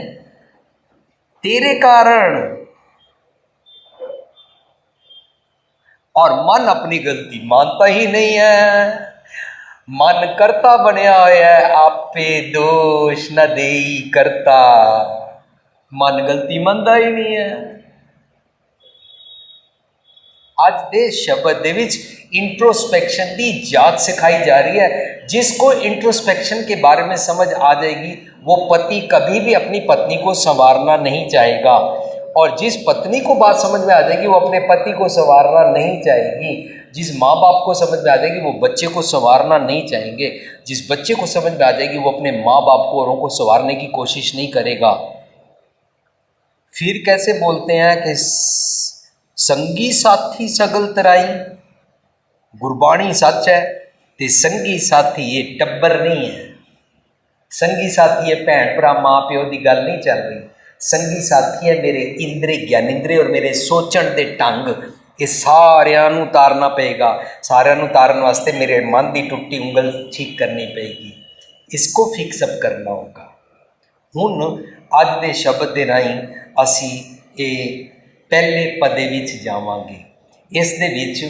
तेरे कारण। और मन अपनी गलती मानता ही नहीं है, मन करता बनया होया है, आपे दोष न देई करता, मन गलती मनता ही नहीं है। अज दे शब्द दे विच इंट्रोस्पेक्शन की जाच सिखाई जा रही है। जिसको इंट्रोस्पेक्शन के बारे में समझ आ जाएगी वो पति कभी भी अपनी पत्नी को संवारना नहीं चाहेगा, और जिस पत्नी को बात समझ में आ जाएगी वो अपने पति को संवारना नहीं चाहेगी, जिस माँ बाप को समझ में आ जाएगी वो बच्चे को संवारना नहीं चाहेंगे, जिस बच्चे को समझ में आ जाएगी वो अपने माँ बाप को औरों को संवारने की कोशिश नहीं करेगा। फिर कैसे बोलते हैं कि संगी साथी सगल तराई, गुरबाणी सच है, तो संगी साथी ये टब्बर नहीं है। संगी साथी है भैन भरा माँ प्यो की गल नहीं चल रही, संगी साथी है मेरे इंद्रे ज्ञानेंद्रे और मेरे सोचण के ढंग, ये सारिਆਂ ਨੂੰ तारना पेगा। सारिਆਂ ਨੂੰ तारन वास्ते मेरे मन की टुटी उंगल ठीक करनी पेगी, इसको फिक्सअप करना होगा। हुण अज के शब्द के राही असी ये पहले पदे विच जावांगे। इस दे विच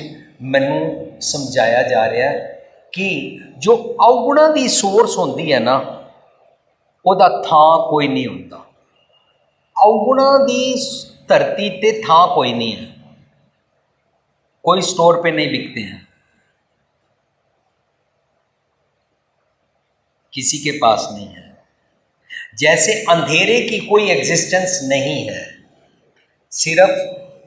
मैनू समझाया जा रहा है कि जो अवगुणा की सोर्स होंदी है ना, उहदा थां कोई नहीं होता। अवगुणा की धरती ते थां कोई नहीं है, कोई स्टोर पे नहीं बिकते हैं, किसी के पास नहीं है। जैसे अंधेरे की कोई एग्जिस्टेंस नहीं है, सिर्फ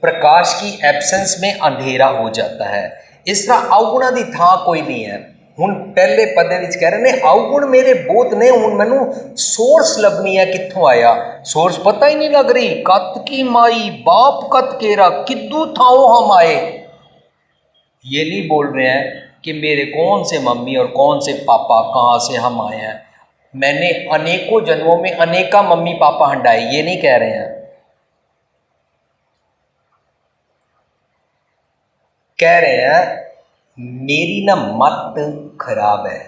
प्रकाश की एब्सेंस में अंधेरा हो जाता है। इस तरह अवगुणा की थां कोई नहीं है। हुण पहले पदे विच कह रहे ने अवगुण मेरे बहुत ने, हुण मैनू सोर्स लभनी है कित्थों आया, सोर्स पता ही नहीं लग रही। कत की माई बाप कत केरा किद्दू थाओ हम आए, ये नहीं बोल रहे हैं कि मेरे कौन से मम्मी और कौन से पापा कहाँ से हम आए हैं, मैंने अनेकों जन्मों में अनेका मम्मी पापा हंडाए, ये नहीं कह रहे हैं। कह रहे हैं मेरी ना मत खराब है।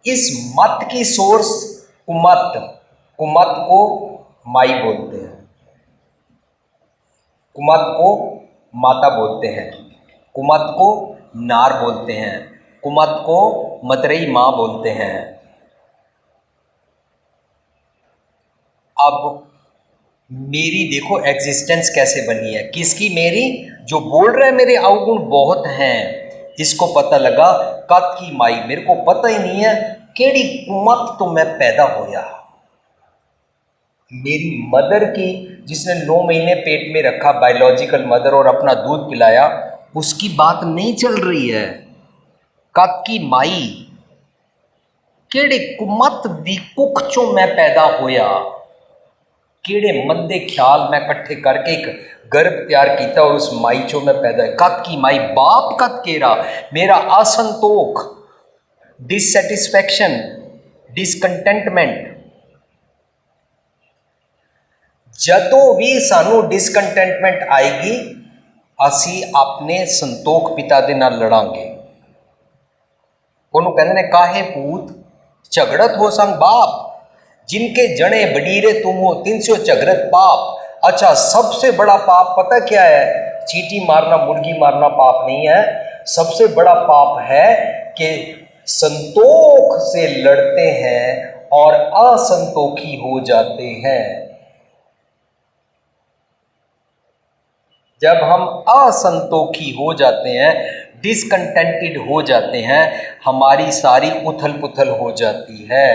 इस मत की सोर्स कुमत, कुमत को माई बोलते हैं, कुमत को माता बोलते हैं, कुमत को नार बोलते हैं, कुमत को मतरेई माँ बोलते हैं। अब मेरी देखो एग्जिस्टेंस कैसे बनी है, किसकी? मेरी। जो बोल रहा है मेरे अवगुण बहुत हैं, इसको पता लगा कत की माई, मेरे को पता ही नहीं है केड़ी कुमत तो मैं पैदा होया। मेरी मदर की, जिसने 9 महीने पेट में रखा, बायोलॉजिकल मदर, और अपना दूध पिलाया, उसकी बात नहीं चल रही है। कत की माई केड़े कुमत दी कुख चों मैं पैदा होया, केड़े मंदे ख्याल मैं इकट्ठे करके एक गर्भ तैयार किया और उस माई चो मैं पैदा। कत की माई बाप कत केरा, मेरा असंतोख, डिससैटिस्फैक्शन, डिसकंटेंटमेंट। जदों भी सानू डिसकंटेंटमेंट आएगी असी अपने संतोख पिता दे नाल लड़ांगे। उन्होंने कहते ने काहे पूत झगड़त हो संग बाप, जिनके जने बडीरे तुम हो तिनसे झगड़त पाप। अच्छा, सबसे बड़ा पाप पता क्या है? चींटी मारना, मुर्गी मारना पाप नहीं है। सबसे बड़ा पाप है कि संतोख से लड़ते हैं और असंतोखी हो जाते हैं। जब हम असंतोखी हो जाते हैं, डिसकंटेंटेड हो जाते हैं, हमारी सारी उथल पुथल हो जाती है।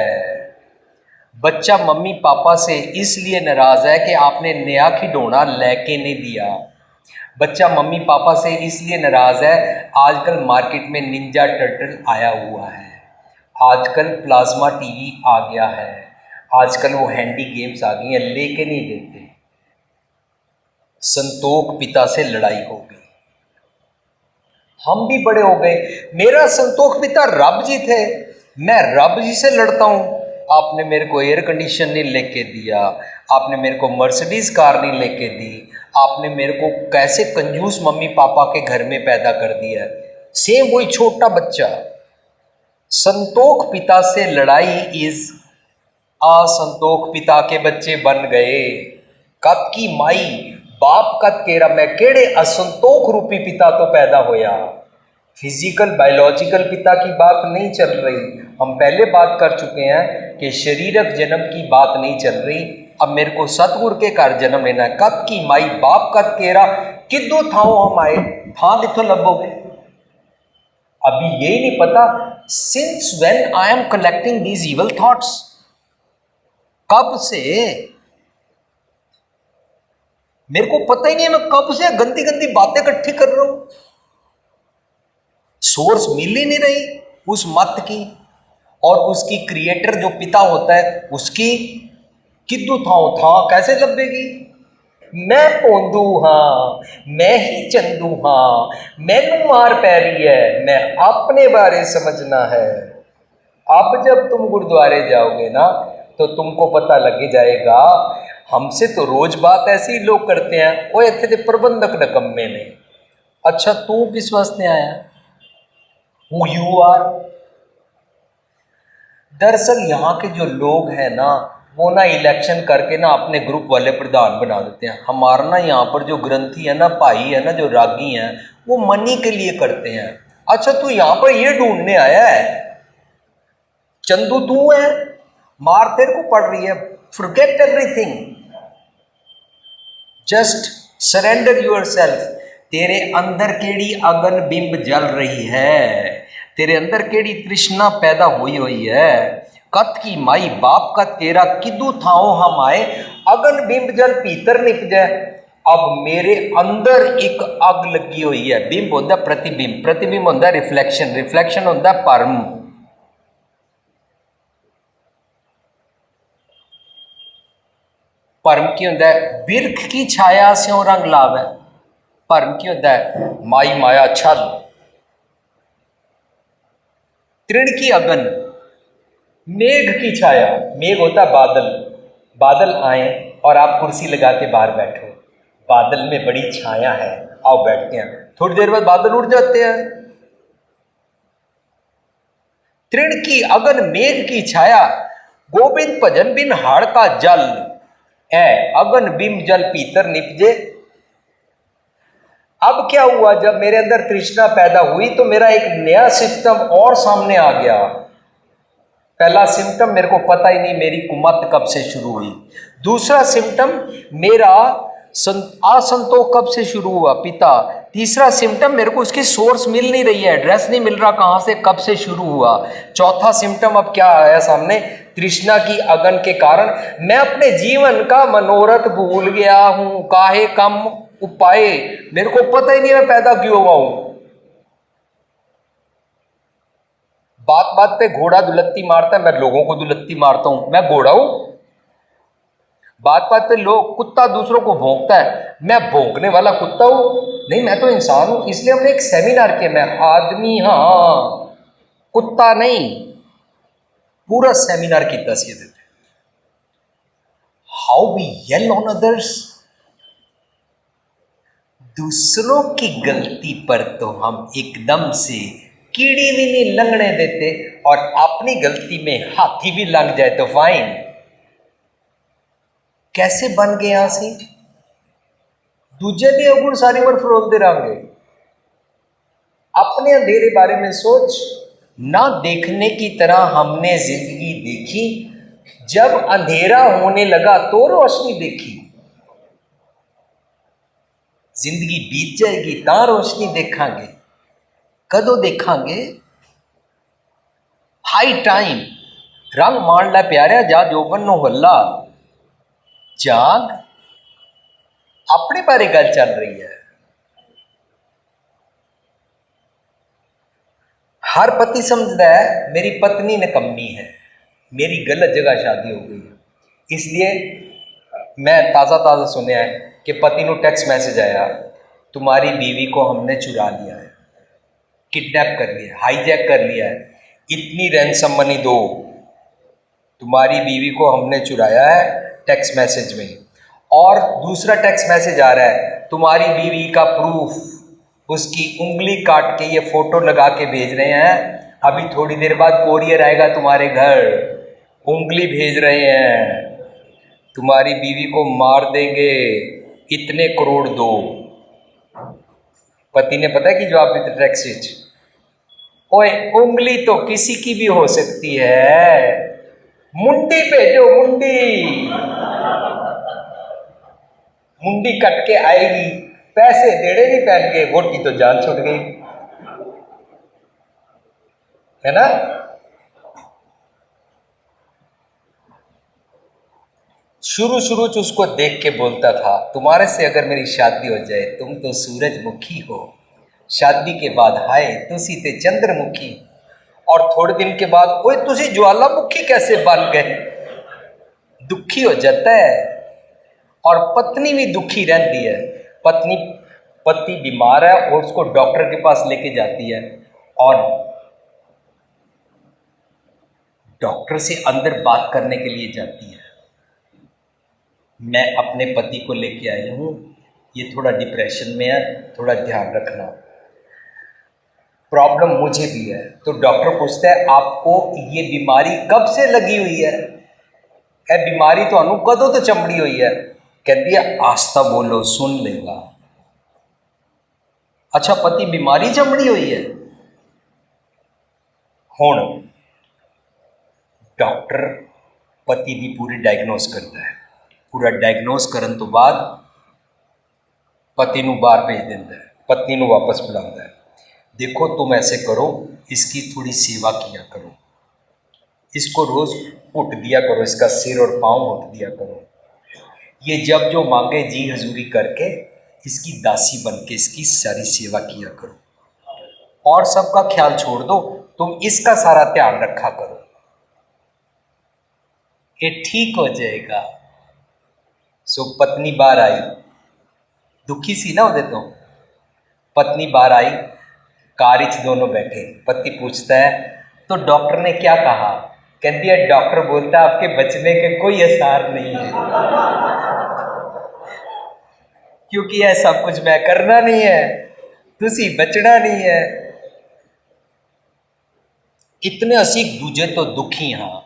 बच्चा मम्मी पापा से इसलिए नाराज़ है कि आपने नया खिडौना लेके नहीं दिया। बच्चा मम्मी पापा से इसलिए नाराज़ है, आजकल मार्केट में निंजा टर्टल आया हुआ है, आजकल प्लाज्मा टीवी आ गया है, आजकल वो हैंडी गेम्स आ गई हैं, लेके नहीं देते। संतोख पिता से लड़ाई हो गई। हम भी बड़े हो गए। मेरा संतोष पिता रब जी थे, मैं रब जी से लड़ता हूँ। आपने मेरे को एयर कंडीशन नहीं लेके दिया, आपने मेरे को मर्सिडीज कार नहीं लेके दी, आपने मेरे को कैसे कंजूस मम्मी पापा के घर में पैदा कर दिया है। सेम वही छोटा बच्चा। संतोष पिता से लड़ाई इज असंतोष पिता के बच्चे बन गए। कद की माई बाप कद केरा, मैं केड़े असंतोष रूपी पिता तो पैदा होया। फिजिकल बायोलॉजिकल पिता की बात नहीं चल रही, हम पहले बात कर चुके हैं कि शरीरक जन्म की बात नहीं चल रही। अब मेरे को सतगुर के घर जन्म लेना है। कद की माई बाप कद केरा, किदो थाओ हम आए, था किथों लभोगे। अभी यही नहीं पता since when I am collecting these evil thoughts, कब से मेरे को पता ही नहीं है, मैं कब से गंदी गंदी बातें इकट्ठी कर रहा हूं। सोर्स मिल ही नहीं रही उस मत की, और उसकी क्रिएटर जो पिता होता है उसकी किद्दू था कैसे लभेगी। मैं पोंदू हाँ, मैं ही चंदू हाँ, मैनू मार पै रही है, मैं अपने बारे समझना है। अब जब तुम गुरुद्वारे जाओगे ना तो तुमको पता लग जाएगा। हमसे तो रोज बात ऐसे ही लोग करते हैं, वो इतने थे प्रबंधक नकम्मे ने। अच्छा तू किस वास्ते आया, हु यू आर। दरअसल यहाँ के जो लोग हैं ना वो ना इलेक्शन करके ना अपने ग्रुप वाले प्रधान बना देते हैं। हमारा ना यहाँ पर जो ग्रंथी है ना, भाई है ना, जो रागी हैं, वो मनी के लिए करते हैं। अच्छा तू यहाँ पर ये ढूंढने आया है, चंदू तू है, मार तेरे को पड़ रही है। Forget everything, just surrender yourself. तेरे अंदर केड़ी अगन बिंब जल रही है, तेरे अंदर केड़ी तृष्णा पैदा हुई है। कत की माई बाप का तेरा किदू थाओ हम आए, अगन बिंब जल भीतर निप जाए। अब मेरे अंदर एक अग लगी हुई है। बिंब होता प्रतिबिंब, प्रतिबिंब होता रिफ्लैक्शन, रिफ्लैक्शन होता परम। परम की होता है बिरख की छाया से रंग लावे। परम की होता है माई माया छल। तृण की अगन, मेघ की छाया, मेघ होता है बादल। बादल आए और आप कुर्सी लगा के बाहर बैठो, बादल में बड़ी छाया है, आओ बैठते हैं, थोड़ी देर बाद बादल उड़ जाते हैं। तृण की अगन मेघ की छाया, गोविंद भजन बिन हाड़ का जल है, अगन बिम जल पीतर निपजे। अब क्या हुआ, जब मेरे अंदर तृष्णा पैदा हुई तो मेरा एक नया सिस्टम और सामने आ गया। पहला सिम्टम मेरे को पता ही नहीं मेरी कुमत कब से शुरू हुई। दूसरा सिम्टम मेरा असंतोष कब से शुरू हुआ, पिता। तीसरा सिम्टम मेरे को उसकी सोर्स मिल नहीं रही है, एड्रेस नहीं मिल रहा कहाँ से कब से शुरू हुआ। चौथा सिम्टम अब क्या आया सामने, तृष्णा की अगन के कारण मैं अपने जीवन का मनोरथ भूल गया हूँ। काहे कम उपाय, मेरे को पता ही नहीं मैं पैदा क्यों हुआ हूँ। बात बात पे घोड़ा दुलत्ती मारता है, मैं लोगों को दुलत्ती मारता हूं, मैं घोड़ा हूं। बात बात पे लोग कुत्ता दूसरों को भौंकता है, मैं भौंकने वाला कुत्ता हूं? नहीं, मैं तो इंसान हूं। इसलिए हमने एक सेमिनार किया, मैं आदमी हाँ कुत्ता नहीं, पूरा सेमिनार की तस्वीर देते। How we yell on others, दूसरों की गलती पर तो हम एकदम से कीड़ी भी नहीं लंघने देते, और अपनी गलती में हाथी भी लंघ जाए तो फाइन। कैसे बन गए यहां से, दूजे भी अवगुण सारी उम्र फरोलते रहेंगे। अपने अंधेरे बारे में सोच, ना देखने की तरह हमने जिंदगी देखी, जब अंधेरा होने लगा तो रोशनी देखी। जिंदगी बीत जाएगी ता रोशनी देखांगे, कदों देखांगे, हाई टाइम। रंग मान ला प्यारा जा जोबन नो हल्ला, जाग। अपने बारे गल चल रही है। हर पति समझता है मेरी पत्नी निकम्मी है, मेरी गलत जगह शादी हो गई है। इसलिए मैं ताज़ा सुनया है कि पति को टेक्स्ट मैसेज आया, तुम्हारी बीवी को हमने चुरा लिया है। किडनैप कर लिया, हाईजैक कर लिया है, इतनी रैंसम मनी दो। तुम्हारी बीवी को हमने चुराया है टेक्स्ट मैसेज में, और दूसरा टेक्स्ट मैसेज आ रहा है तुम्हारी बीवी का प्रूफ, उसकी उंगली काट के ये फोटो लगा के भेज रहे हैं, अभी थोड़ी देर बाद कोरियर आएगा तुम्हारे घर, उंगली भेज रहे हैं, तुम्हारी बीवी को मार देंगे, इतने करोड़ दो। पति ने पता है कि जवाब देते टेक्स्ट, ओए उंगली तो किसी की भी हो सकती है, मुंडी भेजो, मुंडी कट के आएगी, पैसे देने नहीं पहन के, वोट की तो जान छूट गई, है ना। शुरू शुरू से उसको देख के बोलता था तुम्हारे से अगर मेरी शादी हो जाए, तुम तो सूरजमुखी हो, शादी के बाद हाय तुसी ते चंद्रमुखी, और थोड़े दिन के बाद ओए तुसी ज्वालामुखी कैसे बन गए, दुखी हो जाता है। और पत्नी भी दुखी रहती है, पति बीमार है और उसको डॉक्टर के पास लेके जाती है, और डॉक्टर से अंदर बात करने के लिए जाती है, मैं अपने पति को लेके आई हूँ, ये थोड़ा डिप्रेशन में है, थोड़ा ध्यान रखना, प्रॉब्लम मुझे भी है। तो डॉक्टर पूछता है आपको ये बीमारी कब से लगी हुई है, ए बीमारी तो अनु कदों तो चमड़ी हुई है, कहती है आस्था बोलो सुन लेगा। अच्छा पति बीमारी चमड़ी हुई है, हुण डॉक्टर पति की पूरी डायग्नोस करता है, पूरा डायग्नोस करन तो बाद पति नूं बाहर भेज देता है, पत्नी नूं वापस बुलाता है, देखो तुम ऐसे करो, इसकी थोड़ी सेवा किया करो, इसको रोज उठ दिया करो, इसका सिर और पाँव उठ दिया करो, ये जब जो मांगे जी हजूरी करके इसकी दासी बन के इसकी सारी सेवा किया करो, और सबका ख्याल छोड़ दो, तुम इसका सारा ध्यान रखा करो, ये ठीक हो जाएगा। सो पत्नी बाहर आई, दुखी सी ना होते तो, पत्नी बाहर आई, कार विच दोनों बैठे, पति पूछता है तो डॉक्टर ने क्या कहा, कहती है डॉक्टर बोलता है आपके बचने के कोई आसार नहीं है, क्योंकि ऐसा कुछ मैं करना नहीं है, तुसी बचना नहीं है। इतने असी दूजे तो दुखी हाँ,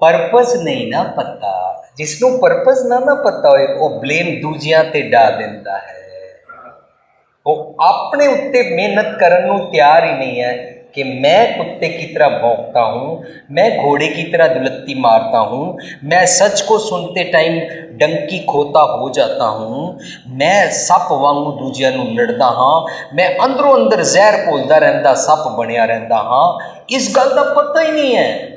परपस नहीं ना पता, जिसनों परपस ना पता होए वो ब्लेम दूजियां ते डा देंदा है, वो अपने उत्ते मेहनत करन नूं तैयार ही नहीं है कि मैं कुत्ते की तरह भौंकता हूँ, मैं घोड़े की तरह दुलत्ती मारता हूँ, मैं सच को सुनते टाइम डंकी खोता हो जाता हूँ, मैं सप वांगू दूजियां नूं लड़दा हाँ, मैं अंदरों अंदर जहर घोलदा रहिंदा सप बनिया रहिंदा हाँ, इस गल दा पता ही नहीं है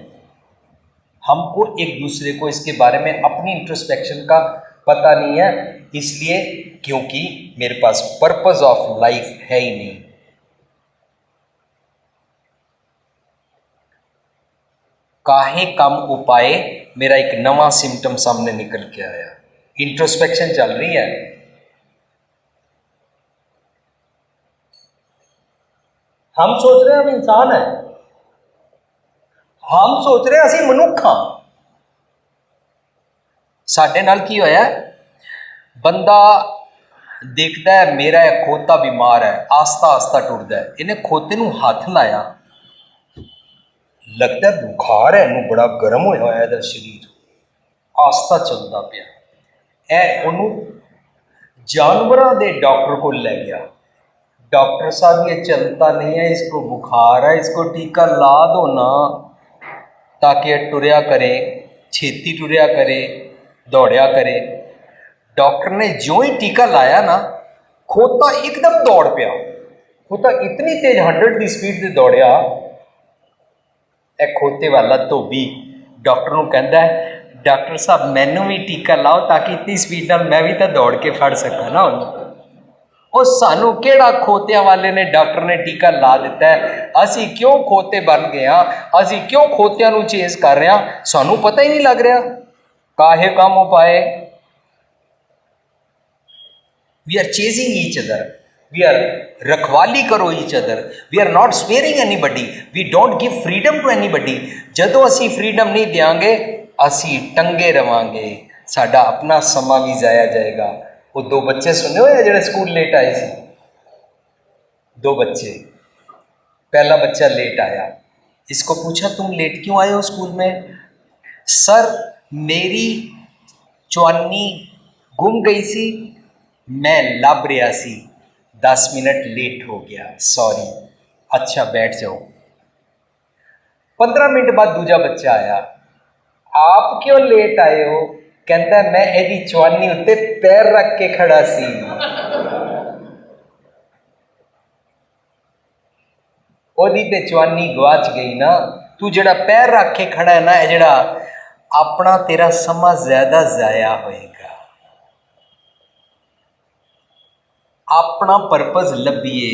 हमको, एक दूसरे को इसके बारे में अपनी इंट्रोस्पेक्शन का पता नहीं है, इसलिए क्योंकि मेरे पास पर्पस ऑफ लाइफ है ही नहीं। काहे कम उपाय मेरा एक नवा सिम्टम सामने निकल के आया, इंट्रोस्पेक्शन चल रही है। हम सोच रहे हैं हम इंसान है, हम सोच रहे हैं असी मनुख हाँ, साडे नाल की होया, बंदा देखता है मेरा एक खोता बीमार है, आस्ता आस्ता टुरदा है, इन्हें खोते नूं हाथ लाया, लगता है बुखार है, इनू बड़ा गर्म होया है शरीर, आस्ता चलता पिया, ए उन्हों जानवरों के डॉक्टर को ले गया, डॉक्टर साहब ये चलता नहीं है, इसको बुखार है, इसको टीका ला दो ना, ताकि ये टुरया करे, छेती टुरया करे, दौड़या करे। डॉक्टर ने जो ही टीका लाया ना, खोता एकदम दौड़ पिया, खोता इतनी तेज 100 की स्पीड से दौड़या, एक खोते वाला धोबी डॉक्टर को कहता है डॉक्टर साहब मैनू भी टीका लाओ ताकि इतनी स्पीड नाल मैं भी तो दौड़ के फड़ सका ना। और सानू केड़ा खोतिया वाले ने डॉक्टर ने टीका ला दिता है, असी क्यों खोते बन गए हाँ, असी क्यों खोतिया नू चेस कर रहे हैं, सानू पता ही नहीं लग रहा। काहे काम उपाय we are chasing each other, we are रखवाली करो each other, we are not sparing anybody, we don't give freedom to anybody. जदों असी फ्रीडम नहीं देंगे असी टंगे रवांगे, साडा अपना समा भी जाया जाएगा। वो दो बच्चे सुने हुए जो स्कूल लेट आए थे, दो बच्चे, पहला बच्चा लेट आया, इसको पूछा तुम लेट क्यों आए हो स्कूल में? सर मेरी चौनी गुम गई सी, मैं लभ रहा सी, 10 मिनट लेट हो गया, सॉरी। अच्छा बैठ जाओ। 15 मिनट बाद दूजा बच्चा आया, आप क्यों लेट आए हो? कहता मैं एदी चौनी उत्ते पैर रख के खड़ा सी। ओदी ते चौनी गवाच गई ना, तू जड़ा पैर रख के खड़ा है ना, ये जड़ा अपना तेरा समा ज्यादा जाया होएगा। अपना पर्पज लभीए।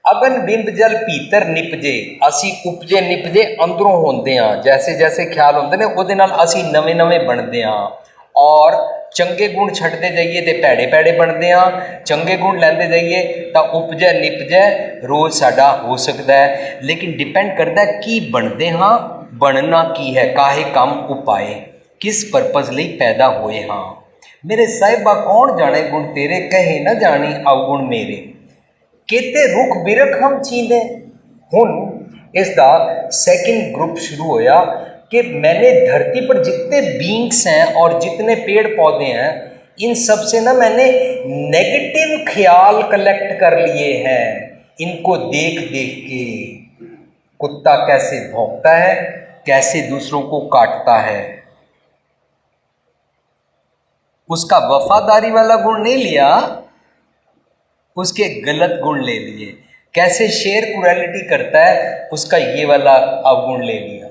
अगन बिंद जल भीतर निपजे, असी उपजे निपजे अंदरों होंदे हां। जैसे जैसे ख्याल होंदे ने उहदे नाल असी नवे नवे बनदे हां, और चंगे गुण छड्डदे जाइए तो भैड़े भैड़े बनते हैं, चंगे गुण लैंदे जाइए तो उपजै निपजै रोज़ साडा हो सकता है। लेकिन डिपेंड करता है की बनते हाँ, बनना की है, काहे काम उपाय, किस परपज लई पैदा होए हाँ। मेरे साहिबा कौन जाने गुण तेरे, कहे न जानी अवगुण मेरे, केते रुख बिरख हम चींदे। हुन इसका सेकंड ग्रुप शुरू होया कि मैंने धरती पर जितने बींग्स हैं और जितने पेड़ पौधे हैं, इन सब से ना मैंने नेगेटिव ख्याल कलेक्ट कर लिए हैं। इनको देख देख के कुत्ता कैसे भौंकता है, कैसे दूसरों को काटता है, उसका वफादारी वाला गुण नहीं लिया, उसके गलत गुण ले लिए। कैसे शेर क्रूएलिटी करता है, उसका ये वाला अवगुण ले लिया।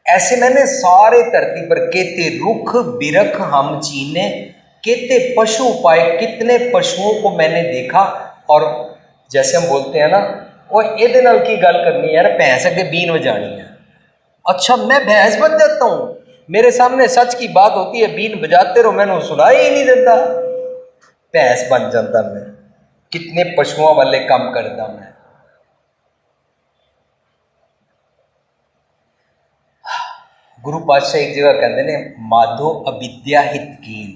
ऐसे मैंने सारे धरती पर केते रुख बिरख हम चीने, केते पशु पाए, कितने पशुओं को मैंने देखा। और जैसे हम बोलते हैं ना, वो ये नाल की गल करनी यार, भैंस अगे बीन बजानी है। अच्छा मैं भैंस बन जाता हूँ, मेरे सामने सच की बात होती है, बीन बजाते रहो, मैंने सुनाई ही नहीं देता, भैंस बन जाता मैं। कितने पशुओं वाले काम करता मैं। गुरु पातशाह एक जगह कहते ने, माधो अविद्या हित कीन,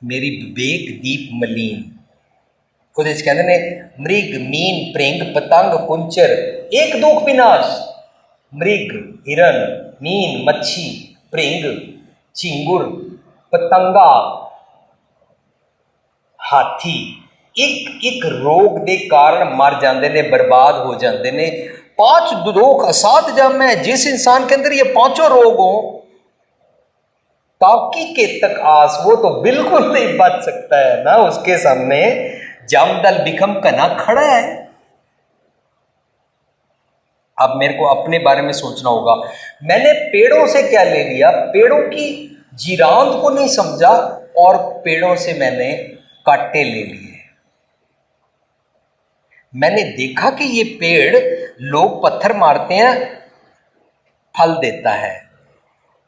मेरी विवेक दीप मलीन। ਉਹਦੇ कहते ने, मृग मीन प्रिंग पतंग कुंचर एक दुख विनाश। मृग हिरन, मीन मच्छी, प्रिंग झिंगुर, पतंगा, हाथी एक एक रोग के कारण मर जाते ने, बर्बाद हो जाते ने। 5 दुख असात जामै, जिस इंसान के अंदर ये 5 रोग हो, ताकि के तक आस, वो तो बिल्कुल नहीं बच सकता है ना, उसके सामने जमदल बिखम कना खड़ा है। अब मेरे को अपने बारे में सोचना होगा, मैंने पेड़ों से क्या ले लिया, पेड़ों की जीरांत को नहीं समझा और पेड़ों से मैंने कांटे ले लिए। मैंने देखा कि ये पेड़ लोग पत्थर मारते हैं, फल देता है,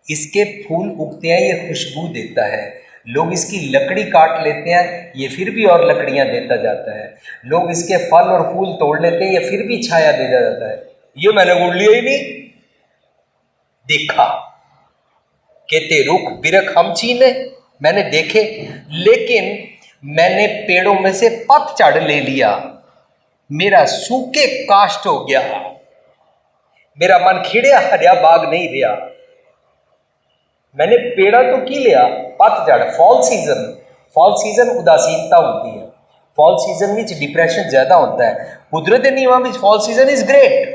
इसके फूल उगते हैं, ये खुशबू देता है, लोग इसकी लकड़ी काट लेते हैं, ये फिर भी और लकड़ियां देता जाता है, लोग इसके फल और फूल तोड़ लेते हैं, ये फिर भी छाया देता जाता है। ये मैंने उड़ लिया ही नहीं, देखा कहते रुख बिरख हम चीने, मैंने देखे, लेकिन मैंने पेड़ों में से पतझड़ ले लिया, मेरा सूखे काष्ठ हो गया, मेरा मन खिड़िया हरिया बाग नहीं रहा। मैंने पेड़ा तो की लिया, पतझड़ फॉल सीजन, फॉल सीजन उदासीनता होती है, फॉल सीजन में डिप्रैशन ज़्यादा होता है। कुदरत नियमां में फॉल सीजन इज़ ग्रेट,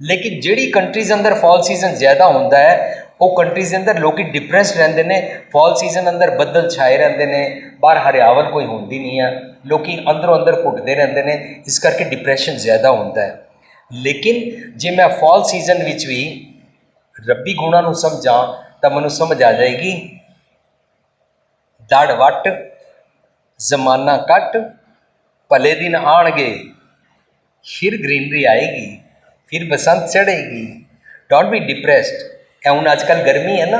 लेकिन जिहड़ी कंट्रीज अंदर फॉल सीजन ज़्यादा होता है, वो कंट्रीज अंदर लोग डिप्रैस रहते हैं। फॉल सीजन अंदर बदल छाए रहते हैं, बाहर हरियावल कोई होती नहीं है, लोग अंदरों अंदर घुटते रहते हैं, इस करके डिप्रैशन ज़्यादा होता है। लेकिन जे मैं फॉल सीजन विच भी रब्बी गुणों को समझा तो मैं समझ आ जाएगी, दड़ वट जमाना कट, भले दिन आएंगे, फिर ग्रीनरी आएगी, फिर बसंत चढ़ेगी। Don't be depressed. हूँ आजकल गर्मी है ना,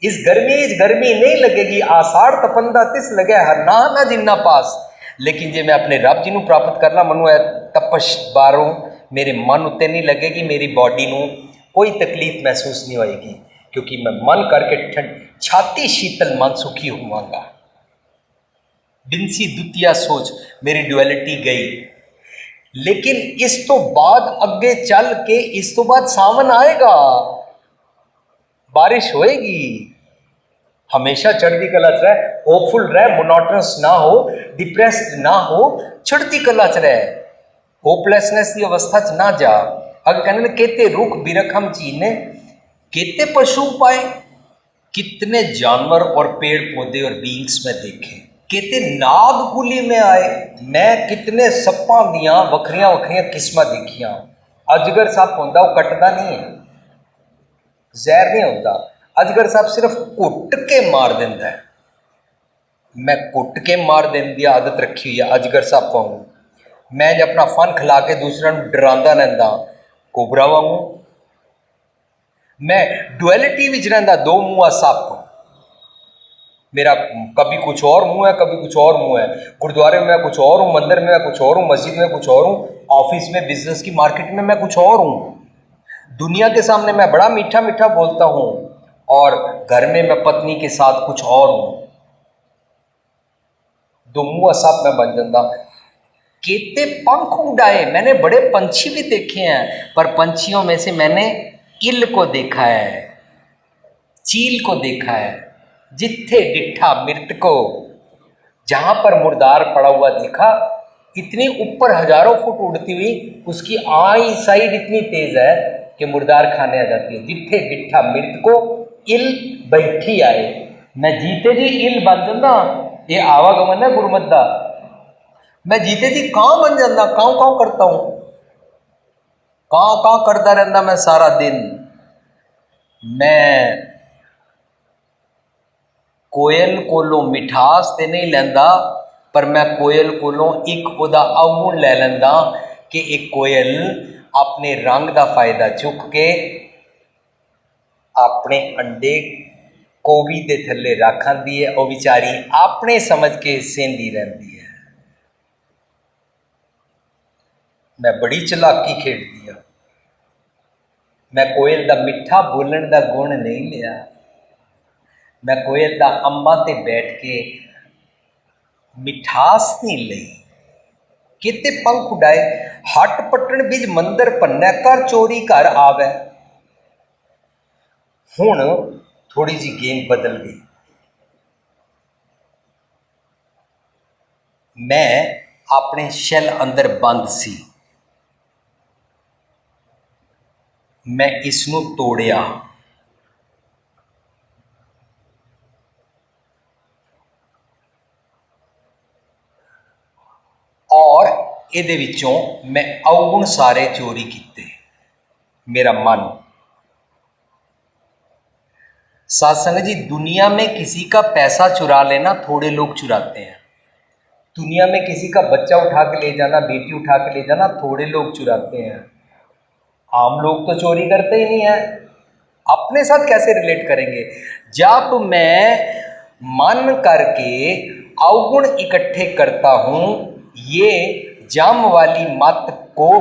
इस गर्मी नहीं लगेगी, आषाढ़ तपंदा तिस लगे हर ना जिन्ना पास। लेकिन जे मैं अपने रब जी नूं प्राप्त करना, मनु है तपश बारों मेरे मन उत्ते नहीं लगेगी, मेरी बॉडी नूं कोई तकलीफ महसूस नहीं होएगी, क्योंकि मैं मन करके ठंड छाती शीतल मन सुखी होवांगा। बिनसी दुतिया सोच मेरी ड्युअलिटी गई। लेकिन इस तो बाद अगे चल के इस तो बाद सावन आएगा, बारिश होएगी। हमेशा चढ़ती कला च रहे, होपफुल रहे, मोनोटनस ना हो, डिप्रेस्ड ना हो, चढ़ती कला च रहे, होपलेसनेस की अवस्था च ना जा। अगर कहने केते रुख बिरखम चीने केते पशु पाए, कितने जानवर और पेड़ पौधे और बींग्स में देखे, केते नाग कुली में आए, मैं कितने सप्पां दियां वखरियां वखरियां किस्मां देखियां। अजगर सप होंदा वो कटदा नहीं है, जहर नहीं होता। अजगर साहब सिर्फ घुट के मार देंदा है। मैं घुट के मार देने की आदत रखी हुई है अजगर साहब को। मैं जब अपना फन खिला के दूसरों डरांदा रहंदा कोबरा वांगू। मैं डुअलिटी विच रहंदा, दो मुँहा सप। मेरा कभी कुछ और मुंह है, कभी कुछ और मुंह है। गुरुद्वारे में मैं कुछ और हूँ, मंदिर में मैं कुछ और हूँ, मस्जिद में कुछ और हूँ, ऑफिस में, बिजनेस की मार्केट में मैं कुछ और हूँ। दुनिया के सामने मैं बड़ा मीठा मीठा बोलता हूँ और घर में मैं पत्नी के साथ कुछ और हूँ। दो मुँह सप मैं बन जाता। केते पंख उड़ाए, मैंने बड़े पंछी भी देखे हैं, पर पंछियों में से मैंने इल को देखा है, चील को देखा है। जिथे डिठा मृत को, जहाँ पर मुर्दार पड़ा हुआ देखा, इतनी ऊपर हजारों फुट उड़ती हुई, उसकी आई साइड इतनी तेज है कि मुर्दार खाने आ जाती है। जिथे डिठा मृत को इल बैठी आए, मैं जीते जी इल बन जाता। ये आवागमन है गुरमत दा। मैं जीते जी कां बन जाता, कां कां करता हूँ, कां कां करता रहता मैं सारा दिन। मैं कोयल कोलों मिठास तो नहीं लैंदा, पर मैं कोयल कोलों एक उदा अवगुण ले लैंदा कि एक कोयल अपने रंग का फायदा चुक के अपने अंडे कोवी के थले रख आती है। वह बेचारी अपने समझ के सेंदी रहती है। मैं बड़ी चलाकी खेडती हाँ। मैं कोयल का मिठा बोलन का गुण नहीं लिया। मैं कोयल का अंबां ते बैठ के मिठास नहीं लई। किते पंख उड़ाए, हट पटन बिज मंदिर भन्नै, कर चोरी घर आवे। हुण थोड़ी जी गेम बदल गई। मैं अपने शैल अंदर बंद सी, मैं इसनू तोड़िया। और इहदे विचों मैं अवगुण सारे चोरी किते। मेरा मन, सत्संग जी, दुनिया में किसी का पैसा चुरा लेना थोड़े लोग चुराते हैं। दुनिया में किसी का बच्चा उठा के ले जाना, बेटी उठा के ले जाना थोड़े लोग चुराते हैं। आम लोग तो चोरी करते ही नहीं है। अपने साथ कैसे रिलेट करेंगे? जब मैं मन करके अवगुण इकट्ठे करता हूँ, ये जम वाली मत को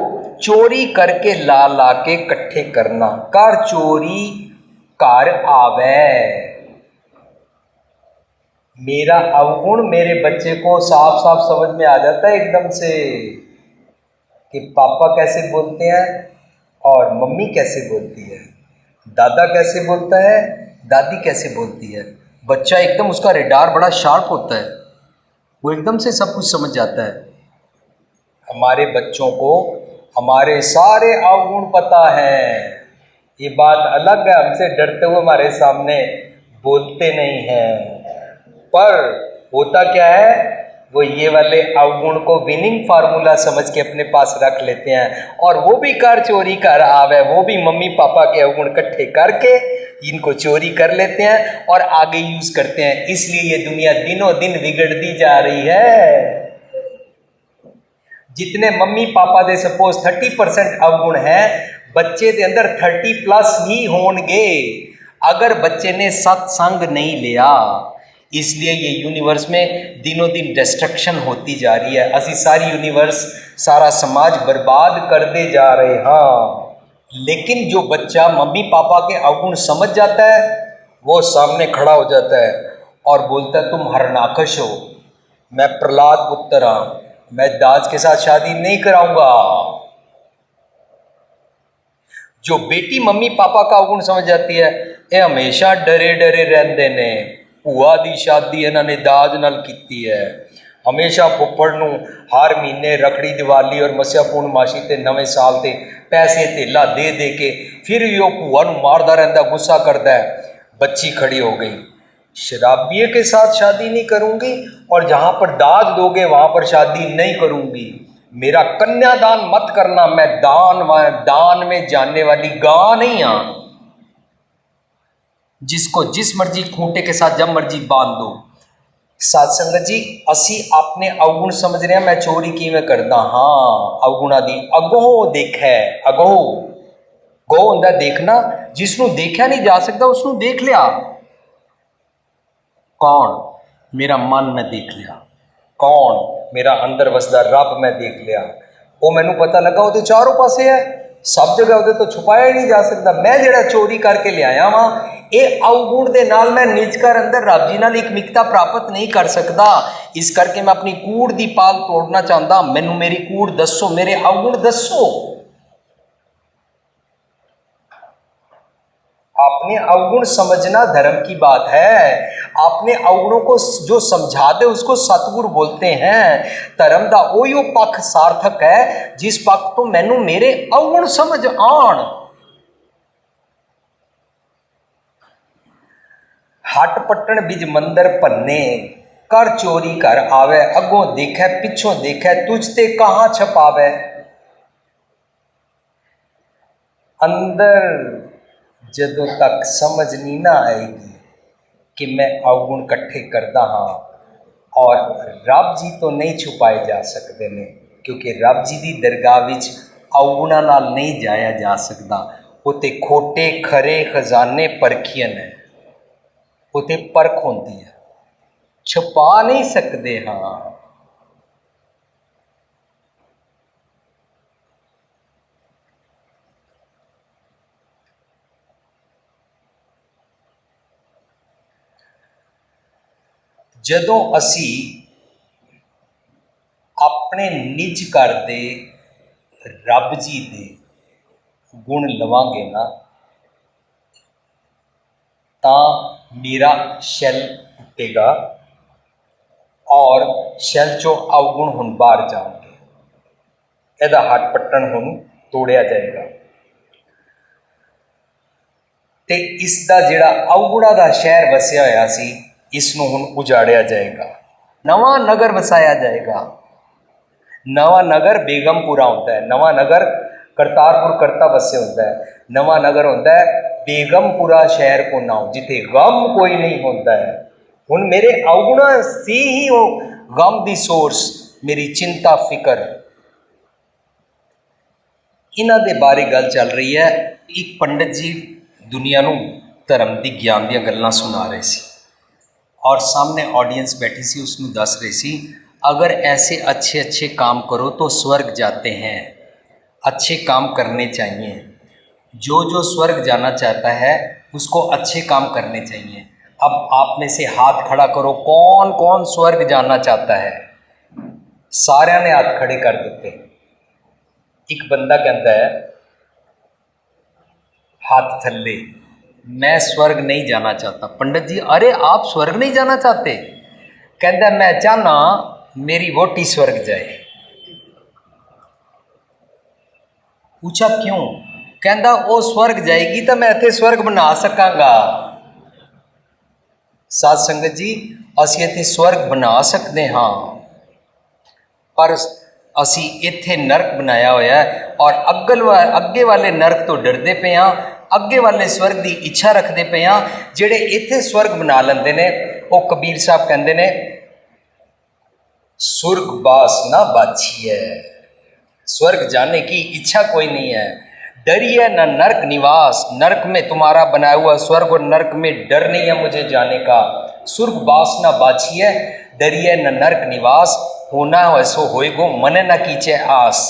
चोरी करके ला के इकट्ठे करना, कर चोरी घर आवे। मेरा अवगुण मेरे बच्चे को साफ साफ समझ में आ जाता है एकदम से कि पापा कैसे बोलते हैं और मम्मी कैसे बोलती है, दादा कैसे बोलता है, दादी कैसे बोलती है। बच्चा एकदम, उसका रेडार बड़ा शार्प होता है, वो एकदम से सब कुछ समझ जाता है। हमारे बच्चों को हमारे सारे अवगुण पता है। ये बात अलग है, हमसे डरते हुए हमारे सामने बोलते नहीं हैं, पर होता क्या है, वो ये वाले अवगुण को विनिंग फार्मूला समझ के अपने पास रख लेते हैं। और वो भी कर चोरी कर आवे, वो भी मम्मी पापा के अवगुण इकट्ठे करके इनको चोरी कर लेते हैं और आगे यूज करते हैं। इसलिए ये दुनिया दिनों दिन बिगड़ती जा रही है। जितने मम्मी पापा दे सपोज 30% अवगुण है, बच्चे के अंदर 30+ ही होंगे। अगर बच्चे ने सत्संग नहीं लिया, इसलिए ये यूनिवर्स में दिनों दिन डिस्ट्रक्शन होती जा रही है। असी सारी यूनिवर्स, सारा समाज बर्बाद करते जा रहे हाँ। लेकिन जो बच्चा मम्मी पापा के अवगुण समझ जाता है, वो सामने खड़ा हो जाता है और बोलता है तुम हरनाकश हो, मैं प्रहलाद पुत्र हाँ, मैं दाज के साथ शादी नहीं कराऊंगा। जो बेटी मम्मी पापा का अवगुण समझ जाती है, ये हमेशा डरे डरे रहते ने, भूआ की शादी इन्होंने दाज नाल की है, हमेशा फुੱਫੜ ਨੂੰ हर महीने रखड़ी दिवाली और मस्या पूर्णमाशी ते नवें साल ते पैसे धेला दे दे के फिर भी वो भूआ ਨੂੰ मारदा रहता, गुस्सा करता है। बच्ची खड़ी हो गई, शराबिये के साथ शादी नहीं करूंगी और जहाँ पर दाज दोगे वहाँ पर शादी नहीं करूंगी। मेरा कन्यादान मत करना, मैं दान में जानने वाली गां नहीं हाँ, जिसको जिस मर्जी खूंटे के साथ जब मर्जी बांध दो। साध संगत जी, असी अपने अवगुण समझ रहे हैं, मैं चोरी किवें करदा हाँ, अवगुणा दी अगों देखै, अगों गो हुंदा देखना, जिसनों देखा नहीं जा सकता उसनों देख लिया। कौन? मेरा मन मैं देख लिया। कौन? मेरा अंदर वसदा रब मैं देख लिया। वो मैनू पता लगा वो चारों पासे है, सब जगह वो तो छुपाया ही नहीं जा सकता। मैं जिहड़ा चोरी करके लियाया वां, ये अवगुण दे नाल मैं निजकर अंदर रब जी नाल एकमिकता प्राप्त नहीं कर सकता। इस करके मैं अपनी कूड़ दी पाल तोड़ना चाहता। मैनू मेरी कूड़ दसो, मेरे अवगुण दसो। अपने अवगुण समझना धर्म की बात है। अपने अवगुणों को जो समझा दे उसको सतगुरु बोलते हैं। धर्म का ओयो पक्ष सार्थक है जिस पक्ष तो मैनू मेरे अवगुण समझ आन। हट पट्टन बिज मंदिर भन्ने, कर चोरी कर आवे, अगों देखे पिछों देखे, तुझ ते कहाँ छपावे। अंदर जदों तक समझ नहीं ना आएगी कि मैं अवगुण इकट्ठे करता हाँ, और रब जी तो नहीं छुपाए जा सकते ने, क्योंकि रब जी की दरगाह विच अवगुणा नाल नहीं जाया जा सकता। उते खोटे खरे खजाने परखियन है, उते परख होती है, छुपा नहीं सकते हाँ। जदों असी अपने निज घर दे रब जी दे गुण लवांगे ना, तो मेरा शैल टुटेगा और शैल चो अवगुण हुण बाहर जाएंगे, इहदा हट पट्टन हुण तोड़िया जाएगा। ते इसका जिहड़ा अवगुणा का शहर वसिया होया सी, इसनों हुण उजाड़िया जाएगा, नवा नगर वसाया जाएगा। नवा नगर बेगमपुरा होता है, नवा नगर करतारपुर करता वसे होता है, नवा नगर होता है बेगमपुरा शहर को नाम, जिथे गम कोई नहीं होता है। हुण मेरे अवगुणा से ही वो गम दी सोर्स, मेरी चिंता फिकर, इन्हां दे बारे गल चल रही है। एक पंडित जी दुनिया नूं धर्म दी ज्ञान दी गल्लां सुना रहे सी और सामने ऑडियंस बैठी सी, उसनूं दस रहे सी, अगर ऐसे अच्छे अच्छे काम करो तो स्वर्ग जाते हैं, अच्छे काम करने चाहिए। जो जो स्वर्ग जाना चाहता है उसको अच्छे काम करने चाहिए। अब आप में से हाथ खड़ा करो, कौन कौन स्वर्ग जाना चाहता है? सारे ने हाथ खड़े कर देते। एक बंदा कहता है हाथ थल्ले, मैं स्वर्ग नहीं जाना चाहता। पंडित जी, अरे आप स्वर्ग नहीं जाना चाहते? कहता मैं चाहना मेरी वोटी स्वर्ग जाए। पूछा क्यों? कहता वो स्वर्ग जाएगी तो मैं इत्थे स्वर्ग बना सकांगा। साध संगत जी, असी इत्थे स्वर्ग बना सकते हाँ, पर असी इत्थे नरक बनाया होया है और अगे वाले नरक तो डरते पे हाँ, अगे वाले स्वर्ग की इच्छा रखते पे हाँ। जेड़े इत्थे स्वर्ग बना लेंदे ने, वो कबीर साहब कहते ने सुर्ग बास ना बाछी है, स्वर्ग जाने की इच्छा कोई नहीं है। डरिए न नरक निवास, नरक में तुम्हारा बनाया हुआ स्वर्ग और नरक में डर नहीं है मुझे जाने का। सुर्ग वासना बाछिए, डरिए न नरक निवास, होना ऐसो होएगो मने ना कीचे आस।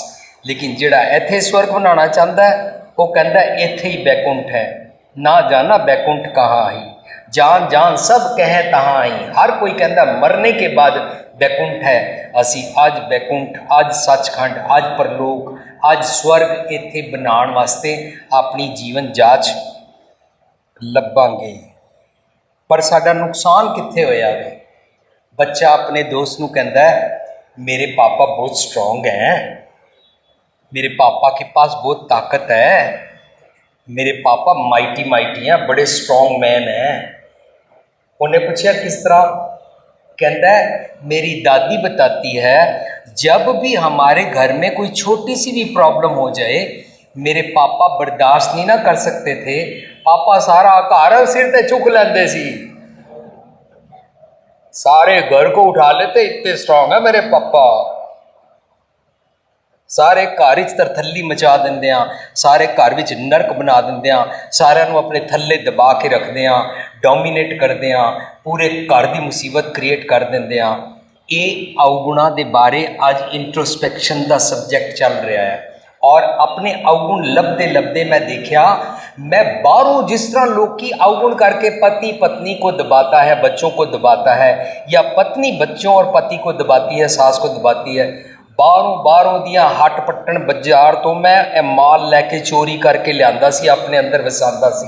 लेकिन जिहड़ा इत्थे स्वर्ग बनाना चाहता है वो कहता इत्थे ही बैकुंठ है, ना जाना बैकुंठ कहाँ आई, जान जान सब कहे तहाँ आई। हर कोई कहता मरने के बाद बैकुंठ है। असी अज बैकुंठ, अज सचखंड, अज परलोक, अज स्वर्ग इत्थे बनाने वास्ते अपनी जीवन जाच लभांगे। पर साडा नुकसान कित्थे होया वे? बच्चा अपने दोस्त नूं कहंदा है मेरे पापा बहुत स्ट्रॉन्ग हैं, मेरे पापा के पास बहुत ताकत है, मेरे पापा माइटी माइटी हैं, बड़े स्ट्रॉन्ग मैन हैं। उन्हें पूछा किस तरह? कहता है मेरी दादी बताती है जब भी हमारे घर में कोई छोटी सी भी प्रॉब्लम हो जाए मेरे पापा बर्दाश्त नहीं ना कर सकते थे, पापा सारा घर सिर ते चुक लेंदे सी, सारे घर को उठा लेते, इतने स्ट्रॉन्ग है मेरे पापा। सारे घर विच तरथली मचा देंदे आ, सारे घर विच नरक बना देंदे आ, सारिਆਂ ਨੂੰ अपने थल्ले दबा के रखते आ, डोमीनेट करते आ, पूरे घर की मुसीबत क्रिएट कर देंदे आ। ये अवगुणा के बारे अज इंट्रोस्पैक्शन का सबजैक्ट चल रहा है और अपने अवगुण लभदे लभदे मैं देखा, मैं बाहरों जिस तरह लोग की अवगुण करके पति पत्नी को दबाता है, बच्चों को दबाता है, या पत्नी बच्चों और पति को दबाती है, सास को दबाती है, बाहरों दियाँ हट पट्टन बाजार तो मैं माल लैके चोरी करके लियांदा सी, अपने अंदर वसांदा सी।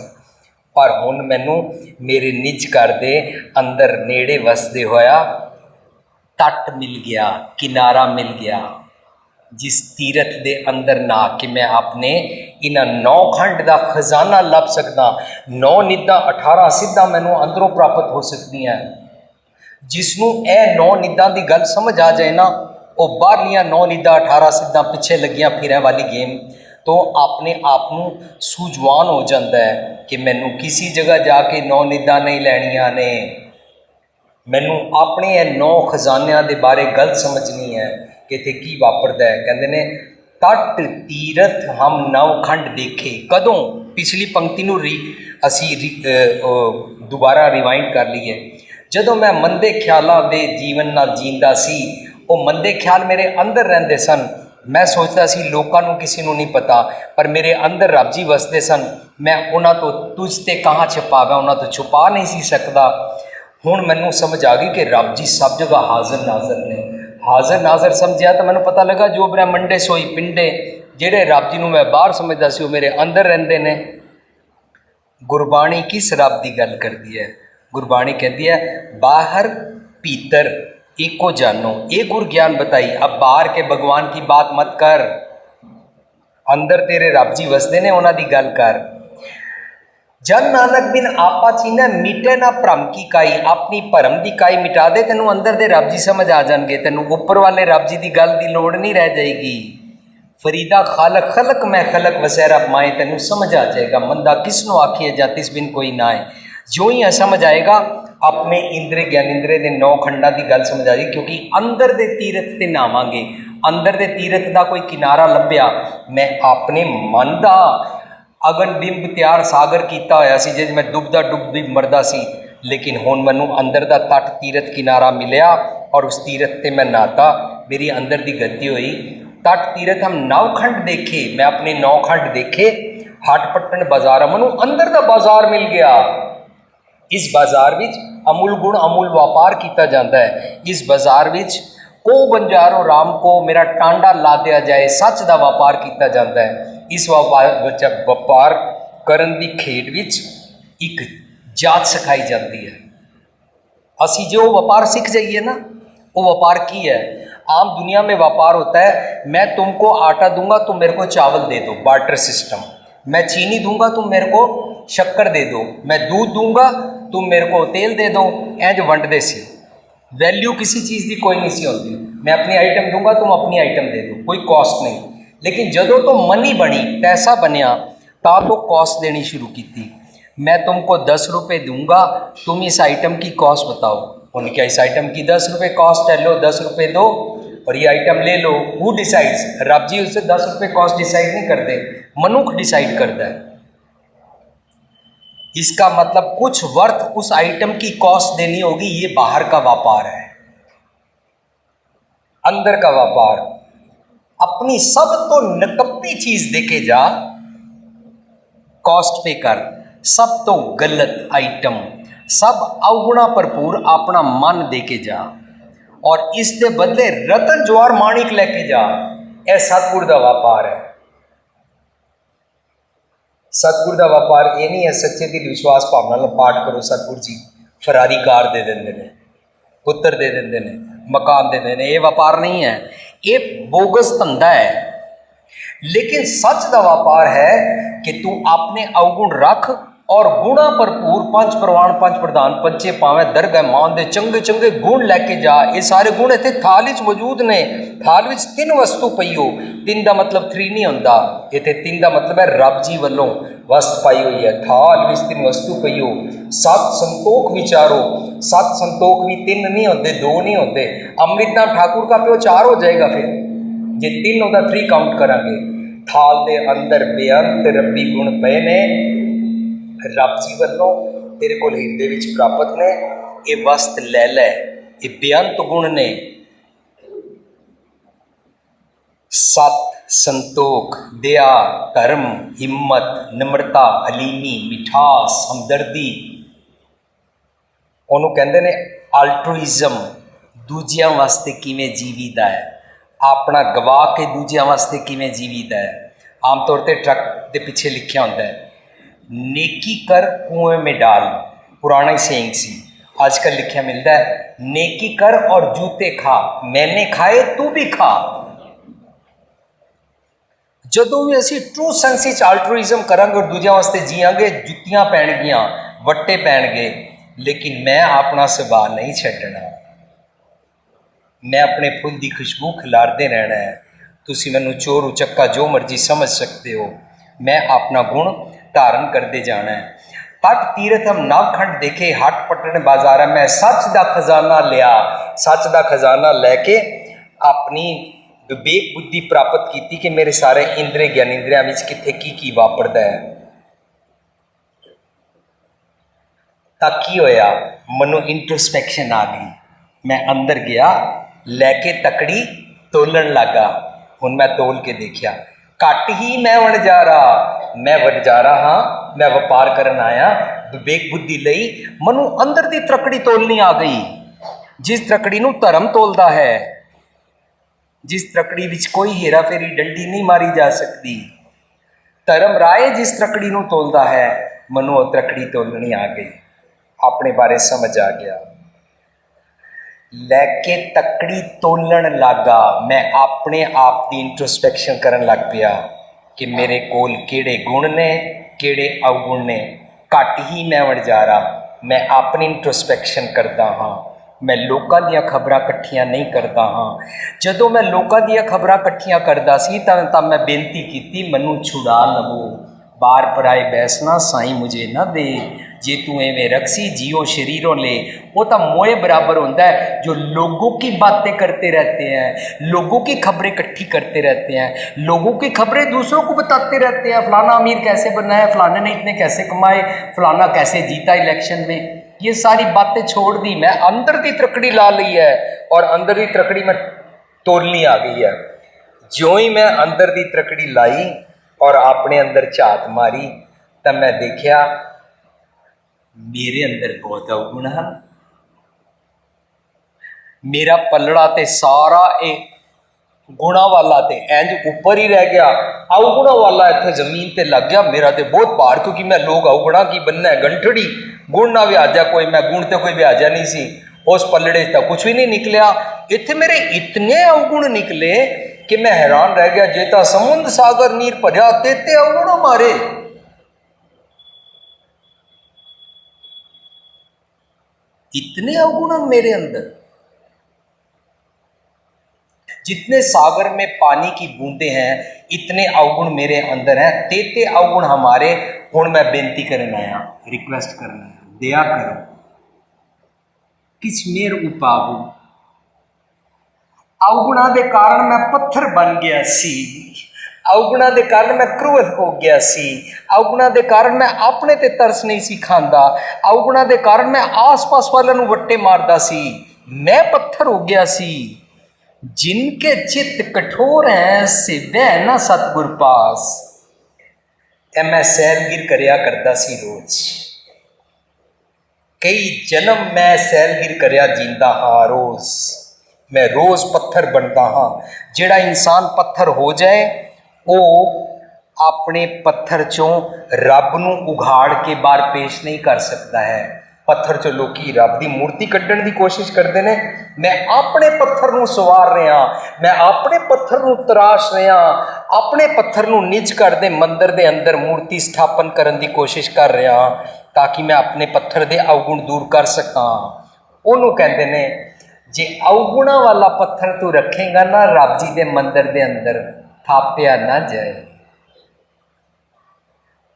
पर हुण मैनू मेरे निज घर दे अंदर नेड़े वसदे होया तट मिल गया, किनारा मिल गया, जिस तीरथ दे अंदर नहा के मैं अपने इन्हां 9 खंड का खजाना लभ सकदा। 9 निद्दा 18 सिद्धा मैनू अंदरों प्राप्त हो सकदियां। जिसनों ए 9 निद्दा की गल समझ आ जाए ना, वो बाहरलियाँ 9 निद्दा 18 सिद्धा पिछे लगियां फिरन वाली गेम तो अपने आप नूं सूझवान हो जाता है कि मैनू किसी जगह जाके 9 निद्दा नहीं लैनियां ने, मैनू अपने 9 खजानियां दे बारे गल समझनी है कि इत्थे की वापरदा है। कहंदे ने तट तीरथ हम 9 खंड देखे। कदों? पिछली पंक्ति नूं असी दोबारा रिवाइंड कर लीए। जदों मैं मंदे ख्यालों दे जीवन नाल जींदा सी, वो मंदे ख्याल मेरे अंदर रहिंदे सन। मैं सोचता सी लोकां नूं किसी नूं नहीं पता, पर मेरे अंदर रब जी वसदे सन। मैं उन्हां तो तुझ ते कहाँ छुपावां, उन्हां तो छुपा नहीं सी सकदा। हुण मैनूं समझ आ गई कि रब जी सब जगह हाज़र नाज़र ने। हाज़र नाज़र समझिया तो मैनूं पता लगा जो ब्रह्मंडे सोई पिंडे, जिहड़े रब जी नूं मैं बाहर समझदा सी वो मेरे अंदर रहिंदे ने। गुरबाणी किस रब की गल करती है? गुरबाणी कहती है बाहर भीतर एको जानो, ये गुर ज्ञान बताई। अब बाहर के भगवान की बात मत कर, अंदर तेरे रब जी वसदे ने, उन्हां दी गल कर। जन नानक बिन आपा चीना मिटे ना भ्रम की काई, अपनी भरम की काई मिटा दे, तेनों अंदर दे रब जी समझ आ जाएंगे, तेनों ऊपर वाले रब जी की गल की लोड़ नहीं रह जाएगी। फरीदा खालक खलक मैं खलक वसैरा माए, तेनों समझ आ जाएगा मंदा किसनों आखिए जा तिस बिन कोई ना है। जो ही समझ आएगा अपने इंद्र ज्ञानेंद्र के 9 खंडा की गल समझ आ जाएगी, क्योंकि अंदर दे तीरथ ते नावांगे। अंदर दे तीरथ का कोई किनारा लभ्या, मैं अपने मन का अगन बिंब तैयार सागर किया होया सी, जे मैं डुबदा डुब भी मरदा सी, लेकिन हुण मैनूं अंदर का तट तीरथ किनारा मिलिया और उस तीरथ ते मैं नहाता, मेरी अंदर की गति हुई। तट तीरथ हम 9 खंड देखे, मैं अपने 9 खंड देखे। हट पट्टन बाजार, मैनूं अंदर का बाजार मिल गया। इस बाजार विच अमूल गुण अमूल व्यापार किया जाता है। इस बाजार विच को बंजारो राम को मेरा टांडा ला दिया जाए, सच का व्यापार किया जाता है। इस व्यापार करन दी खेड विच एक जाच सिखाई जाती है। असी जो व्यापार सीख जाइए ना, वो व्यापार की है। आम दुनिया में व्यापार होता है, मैं तुमको आटा दूंगा तुम मेरे को चावल दे दो, बार्टर सिस्टम। मैं चीनी दूंगा तुम मेरे को शक्कर दे दो, मैं दूध दूंगा तुम मेरे को तेल दे दो, इंज वंडदे सी। वैल्यू किसी चीज़ की कोई नहीं सी होती। मैं अपनी आइटम दूंगा तुम अपनी आइटम दे दो, कोई कॉस्ट नहीं। लेकिन जदों तो मनी बनी, पैसा बनया, तो कॉस्ट देनी शुरू की। मैं तुमको 10 रुपये दूंगा, तुम इस आइटम की कॉस्ट बताओ। उन्होंने क्या इस आइटम की 10 रुपये कॉस्ट है, लो 10 रुपये दो। और ये आइटम ले लो। Who decides? रब जी उससे 10 रुपये कॉस्ट डिसाइड नहीं करते, मनुख डिसाइड करता है। इसका मतलब कुछ वर्थ उस आइटम की कॉस्ट देनी होगी। ये बाहर का व्यापार है, अंदर का व्यापार। अपनी सब तो नकम्मी चीज देके जा, कॉस्ट पे कर। सब तो गलत आइटम, सब अवगुणा भरपूर अपना मन देके जा, और इसके बदले रतन जवाहर माणिक लेके जा। यह सतगुर का व्यापार है। सतगुर का व्यापार ये नहीं है सच्चे दिल विश्वास भावना नाल पाठ करो, सतगुर जी फरारी कार दे देंगे ने, पुत्र दे देंगे ने, मकान दे देंगे। ये व्यापार नहीं है, ये बोगस धंधा है। लेकिन सच का व्यापार है कि तू अपने अवगुण रख और गुणा भरपूर पंच प्रवान पंच प्रधान पंचे पावे दरगह मान दे चंगे चंगे गुण लैके जा। ये सारे गुण इतने थाल च मौजूद ने। थाल में 3 वस्तु पई हो। 3 का मतलब 3 नहीं होंदा, इतने 3 का मतलब है रब जी वालों वस्त पाई हुई है। थाल में 3 वस्तु पई हो। 7 संतोख विचारो। 7 संतोख भी 3 नहीं होते, 2 नहीं होते। अमृतनाथ ठाकुर का प्यो 4 हो जाएगा फिर जे 3 होता 3 काउंट करांगे। थाल दे अंदर बेअंत रब्बी गुण पे ने, रब जी वालों तेरे को हिरदे विच प्राप्त ने। ये वस्त ले लै, ये बेअंत गुण ने। 7 संतोख, दया, धर्म, हिम्मत, नम्रता, हलीमी, मिठास, हमदर्दी। ਉਹਨੂੰ ਕਹਿੰਦੇ ਨੇ ਅਲਟਰੂਇਜ਼ਮ। ਦੂਜਿਆਂ ਵਾਸਤੇ ਕਿਵੇਂ ਜੀਵੀਦਾ ਹੈ, ਆਪਣਾ ਗਵਾ ਕੇ ਦੂਜਿਆਂ ਵਾਸਤੇ ਕਿਵੇਂ ਜੀਵੀਦਾ ਹੈ। ਆਮ ਤੌਰ 'ਤੇ ਟਰੱਕ ਦੇ ਪਿੱਛੇ ਲਿਖਿਆ ਹੁੰਦਾ ਹੈ नेकी कर कुएं में डाल। पुराना ही सेइंग सी, आजकल लिखा मिलता है नेकी कर और जूते खा, मैंने खाए तू भी खा। ਜਦੋਂ ਵੀ ਅਸੀਂ ਟਰੂ ਸੈਂਸ ਵਿੱਚ ਅਲਟਰੂਇਜ਼ਮ ਕਰਾਂਗੇ और दूसरों वास्ते जीआंगे, जुत्तियां पैणगियां, वट्टे पैणगे, लेकिन मैं अपना सुभाव नहीं छड्डना। मैं अपने फुल की खुशबू खिलारते रहना है। तुसी मैनू चोर उचक्का जो मर्जी समझ सकते हो, मैं अपना गुण धारण करते जाना है। तट तीरथ हम नवखंड देखे, हट पटन बाजारा मैं सच का खजाना लिया। सच का खजाना लैके अपनी विवेक बुद्धि प्राप्त की कि मेरे सारे इंद्रिय ज्ञानेंद्रिया में कितने की वापरता है। तक की होया, मनो इंट्रोस्पैक्शन आ गई। मैं अंदर गया, लैके तकड़ी तोलन लगा। हुण मैं तोल के देखा, घट ही मैं वण जा रहा। मैं वण जा रहा हाँ, मैं व्यापार करन आया विवेक बुद्धि लई। मनु अंदर की त्रकड़ी तोलनी आ गई, जिस त्रकड़ी नूं धर्म तोलदा है, जिस त्रकड़ी विच कोई हेरा फेरी डंडी नहीं मारी जा सकती। धर्म राय जिस त्रकड़ी नूं तोलदा है, मनु वो त्रकड़ी तोलनी आ गई। अपने बारे समझ आ गया, लैके तकड़ी तोलन लागा। मैं अपने आप की इंट्रोस्पैक्शन करन लग पिया कि मेरे कोल किहड़े गुण ने, किहड़े अवगुण ने। घट ही मैं वण जा रहा, मैं अपनी इंट्रोस्पैक्शन करता हाँ। मैं लोगों दी खबरां इकट्ठियां नहीं करता हाँ। जदों मैं लोगों दी खबरां इकट्ठियां करदा सी तां मैं बेनती की, मैनू छुड़ा लवो, बार पराए बैसना साईं मुझे ना दे। जे तू एवें रखसी जियो शरीरों ले। वो तो मोए बराबर होता है जो लोगों की बातें करते रहते हैं, लोगों की खबरें इकट्ठी करते रहते हैं, लोगों की खबरें दूसरों को बताते रहते हैं। फलाना अमीर कैसे बनना है, फलाने ने इतने कैसे कमाए, फलाना कैसे जीता इलेक्शन में। ये सारी बातें छोड़ दी, मैं अंदर की त्रकड़ी ला ली है और अंदर की त्रकड़ी में तोलनी आ गई है। ज्यों ही मैं अंदर की त्रकड़ी लाई और अपने अंदर झात मारी, तब मैं देखा मेरे अंदर बहुत अवगुण है। मेरा पलड़ा तो सारा एक गुणा वाला तो इंज ऊपर ही रह गया, अवगुणा वाला इतने जमीन पर लग गया। मेरा तो बहुत भार, क्योंकि मैं लोग अवगुणा की बनना है गंठड़ी, गुण ना व्याजा कोई, मैं गुण तो कोई व्याजा नहीं सी। उस पलड़े तो कुछ भी नहीं निकलिया। इतने मेरे इतने अवगुण निकले कि मैं हैरान रह गया। जेता समुद्र सागर नीर भरिया, तेते अवगुण मारे। इतने अवगुण मेरे अंदर, जितने सागर में पानी की बूंदे हैं इतने अवगुण मेरे अंदर हैं। तेते अवगुण हमारे। हुण मैं बेनती करन आया, रिक्वेस्ट करना है, दया करो, किछ मेर उपावो। ਅਵਗੁਣਾਂ ਦੇ ਕਾਰਨ ਮੈਂ ਪੱਥਰ ਬਣ ਗਿਆ ਸੀ, ਅਵਗੁਣਾਂ ਦੇ ਕਾਰਨ ਮੈਂ ਕਰੂਰ ਹੋ ਗਿਆ ਸੀ, ਅਵਗੁਣਾਂ ਦੇ ਕਾਰਨ ਮੈਂ ਆਪਣੇ ਤੇ ਤਰਸ ਨਹੀਂ ਸੀ ਖਾਂਦਾ, ਅਵਗੁਣਾਂ ਦੇ ਕਾਰਨ ਮੈਂ ਆਸ-ਪਾਸ ਵਾਲਿਆਂ ਨੂੰ ਵੱਟੇ ਮਾਰਦਾ ਸੀ, ਮੈਂ ਪੱਥਰ ਹੋ ਗਿਆ ਸੀ। जिनके चित्त कठोर हैं से वह ना सतगुर पास। ए मैं सैलगिर करया करदा सी रोज, कई जन्म मैं सैलगिर करया जींदा हाँ रोज, मैं रोज पत्थर बनता हाँ। जिहड़ा इंसान पत्थर हो जाए वो अपने पत्थर चों रब नूं उघाड़ के बाहर पेश नहीं कर सकता है। पत्थर चो लोकी रब की मूर्ति कड्ढण की कोशिश करते हैं, मैं अपने पत्थर नूं सवार रहा, मैं अपने पत्थर नूं तराश रहा, अपने पत्थर नूं निज कर दे मंदिर के अंदर मूर्ति स्थापन करने की कोशिश कर रहा, ताकि मैं अपने पत्थर के अवगुण दूर कर सकां। उन्होंने कहते हैं जे अवगुणा वाला पत्थर तू रखेगा ना रब जी के मंदिर के अंदर थापिया ना जाए।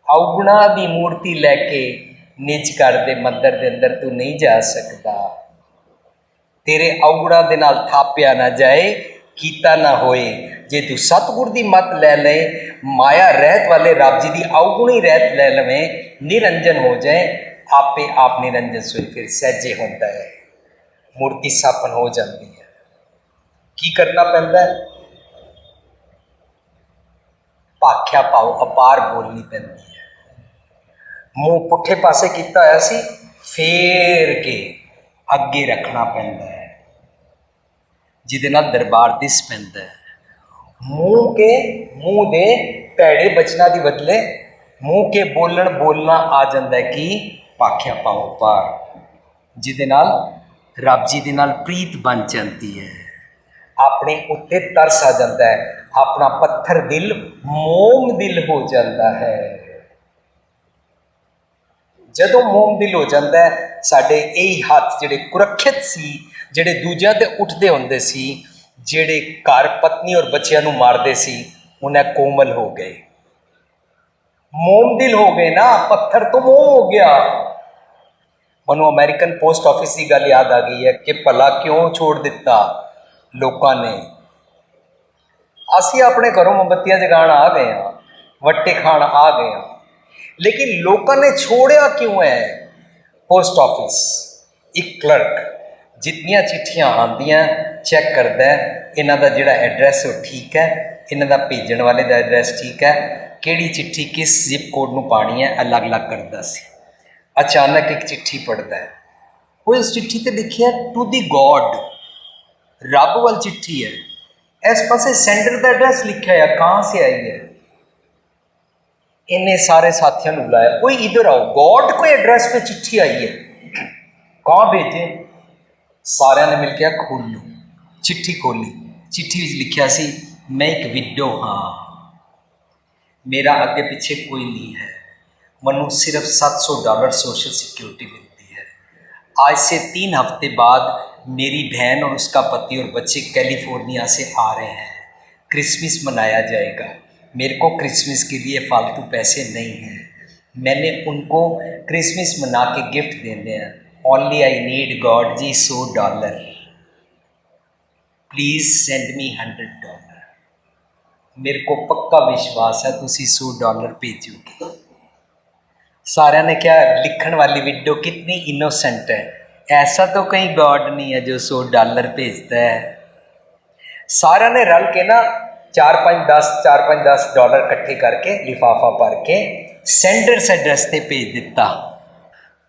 अवगुणा की मूर्ति लैके निज घर दे मंदिर दे अंदर तू नहीं जा सकता, तेरे अवगुणा दे नाल थापिया ना जाए, कीता ना होए। जे तू सतगुर दी मत लै ले, माया रहत वाले रब जी दी अवगुणी रहत लै लवें, निरंजन हो जाए, आपे आप निरंजन सोए फिर सहजे होता है, मूर्ति स्थापन हो जाती है। की करना पैंदा है? भाख्या पाओ अपार बोलनी पैंदी है। मूँह पुठे पासे किया होया सी, फेर के अगे रखना पैंदा है, जिहदे नाल दरबार दिस पैंदा है। मूँह दे भैड़े बचना की बदले मूँह के बोलना आ जाता है कि भाख्या पाओ पार, जिहदे नाल रब जी दे नाल प्रीत बन जाती है, अपने उत्ते तरस आ जाता है, अपना पत्थर दिल मोम दिल हो जाता है। जदों मोम दिल हो जाता है, साडे यही हाथ जिहड़े कुरखित सी, जिहड़े दूजियां ते उठदे हुंदे सी, जिहड़े घर पत्नी और बच्चियां नूं मारदे सी, उन्हें कोमल हो गए, मोम दिल हो गए ना, पत्थर तो मोम हो गया। मनु अमेरिकन पोस्ट ऑफिस की गल याद आ गई है कि भला क्यों छोड़ दिता लोगों ने। असी अपने घरों मोमबत्तियां जगाण आ गए हैं, वट्टे खाण आ गए हैं, लेकिन लोगों ने छोड़िया क्यों है? पोस्ट ऑफिस एक क्लर्क जितनियां चिट्ठियां आंदियां चैक करता है, इन्हां दा जिहड़ा एड्रैस वो ठीक है, इन्हां दा भेजण वाले दा एड्रैस ठीक है, किहड़ी चिट्ठी किस जिप कोड नूं पानी है अलग अलग करता सी। अचानक एक चिट्ठी पढ़ता है, वो इस चिट्ठी ते लिखिया टू दी गॉड, रब वाल चिट्ठी है, इस पासे सेंडर का एड्रैस लिखा है, कहाँ से आई है? इन्हें सारे साथियों को बुलाया, कोई इधर आओ, गॉड कोई एड्रैस पे चिट्ठी आई है, कहाँ भेजे? सारे ने मिलकर खोलो, चिट्ठी खोली, चिट्ठी लिखा सी मैं एक विडो हाँ, मेरा अगे पीछे कोई नहीं है, मनु सिर्फ $700 सोशल सिक्योरिटी मिलती है। आज से 3 हफ्ते बाद मेरी बहन और उसका पति और बच्चे कैलिफोर्निया से आ रहे हैं, क्रिसमस मनाया जाएगा, मेरे को क्रिसमस के लिए फालतू पैसे नहीं हैं, मैंने उनको क्रिसमस मना के गिफ्ट देने हैं, only I need God ji $100, please send me $100। मेरे को पक्का विश्वास है तुसी $100 भेजोगे। सारे ने क्या, लिखण वाली विडो कितनी इनोसेंट है, ऐसा तो कहीं गॉड नहीं है जो $100 भेजता है। सारे ने रल के ना 4-5-10 डॉलर इकट्ठे करके लिफाफा भर के सेंडर्स एड्रैस से भेज दिता।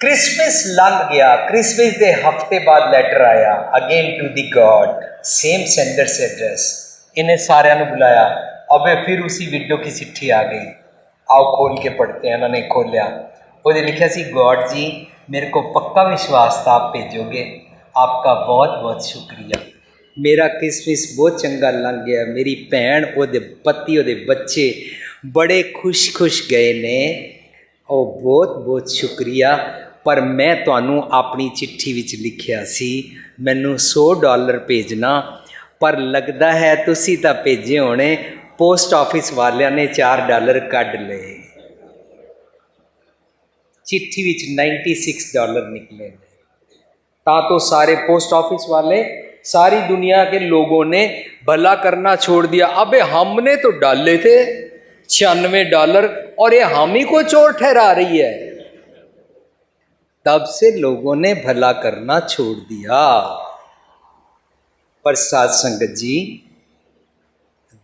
क्रिसमस लंघ गया, क्रिसमस के हफ्ते बाद लैटर आया, again to the God, same senders address. इन्हें सारे ने बुलाया, अबे फिर उसी विडो की चिट्ठी आ गई, आओ खोल के पढ़ते हैं। उन्होंने खोलिया, वो लिखा सी गॉड जी मेरे को पक्का विश्वास था आप भेजोगे, आपका बहुत बहुत शुक्रिया, मेरा क्रिसमस बहुत चंगा लंघ गया, मेरी भैन ਉਹਦੇ पति ਉਹਦੇ बच्चे बड़े खुश गए ने, ਉਹ बहुत बहुत शुक्रिया, पर मैं ਤੁਹਾਨੂੰ अपनी चिट्ठी विच लिखिया सी मैनू $100 भेजना, पर लगता है तुसी तां भेजे होने, पोस्ट ऑफिस वालियां ने $4 कढ़ लए, चिट्ठी विच $96 निकले। तो सारे पोस्ट ऑफिस वाले सारी दुनिया के लोगों ने भला करना छोड़ दिया। अबे हमने तो डाले थे $96 और ये हम ही को चोर ठहरा रही है। तब से लोगों ने भला करना छोड़ दिया। पर साध संगत जी,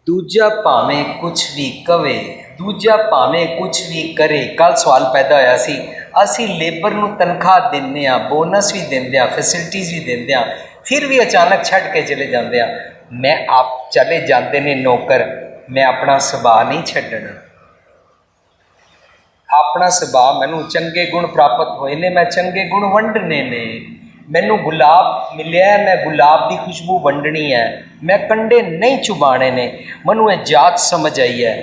दूजा भावें कुछ भी कवे, दूजा भावें कुछ भी करे। कल सवाल पैदा होया सी, असी लेबर नूं तनख्वाह दिंदे आ, बोनस भी दिंदे आ, फैसिलिटीज़ भी दिंदे आ, फिर भी अचानक छड़ के चले जाते आ। मैं आप चले जाते ने नौकर, मैं अपना सुभाਅ नहीं छड्डना। अपना सुभाਅ मैनू चंगे गुण प्राप्त होए ने, मैं चंगे गुण वंडने ने। मैनू गुलाब मिलिया है, मैं गुलाब की खुशबू वंडनी है, मैं कंडे नहीं चुबाने ने। मनु ये जात समझ आई है।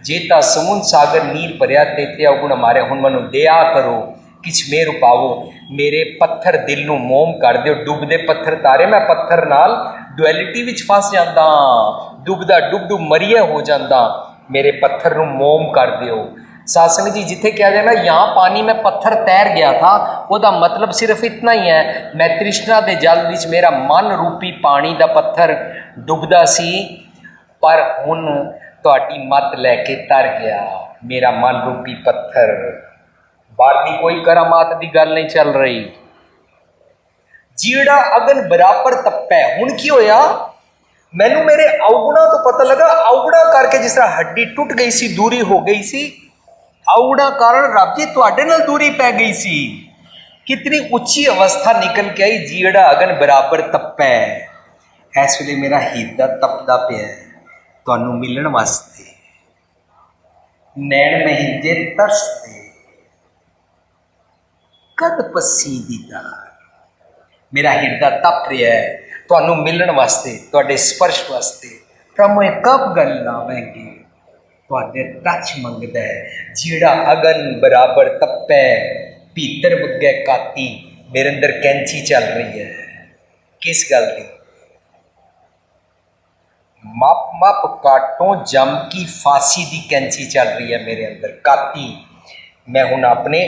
जेता समुद्र सागर नीर भरिया तेते अवगुण मारे। हुण मनु दया करो, किछ मेर पावो, मेरे पत्थर दिल नू मोम कर दिओ। डुबदे पत्थर तारे, मैं पत्थर नाल डुअलिटी विच फस जांदा, डुबदा डुब डुब मरिए हो जांदा। मेरे पत्थर नू मोम कर दिओ। सासंग जी, जिथे कहा जाए ना यहाँ पानी में पत्थर तैर गया था, वह मतलब सिर्फ इतना ही है, मैं तृष्णा दे जल विच मेरा मन रूपी पानी का पत्थर डुबदा सी, पर हुण तुहाडी मत लैके तर गया मेरा मन रूपी पत्थर। बाकी कोई करामात की गल नहीं चल रही। जीड़ा अगन बराबर तप्पै। हुण की होया, मैनू मेरे अवगुणा तो पता लगा। अवगुणा करके जिस तरह हड्डी टुट गई सी, दूरी हो गई सी, अवगुणा कारण रब जी तुहाडे नाल दूरी पै गई सी। कितनी उच्ची अवस्था निकल के आई। जीड़ा अगन बराबर तप्पै। इस वेले मेरा हिरदा तपदा पिया तुहानू मिलण वास्ते। नैण महिंजे तरसदे, कद पसी दीदार। मेरा हिरदा तप रहा है तुहानू मिलण वास्ते, तुहाडे स्पर्श वास्ते। प्रभु ये कब गल लावेंगे, तुहाडे टच मंगदा है। जीड़ा अगन बराबर तप्पै, भीतर वगे काती। मेरे अंदर कैंची चल रही है, किस गल की? मप मप काटों जम की फांसी दी कैंची चल रही है मेरे अंदर, काती। मैं हुण अपने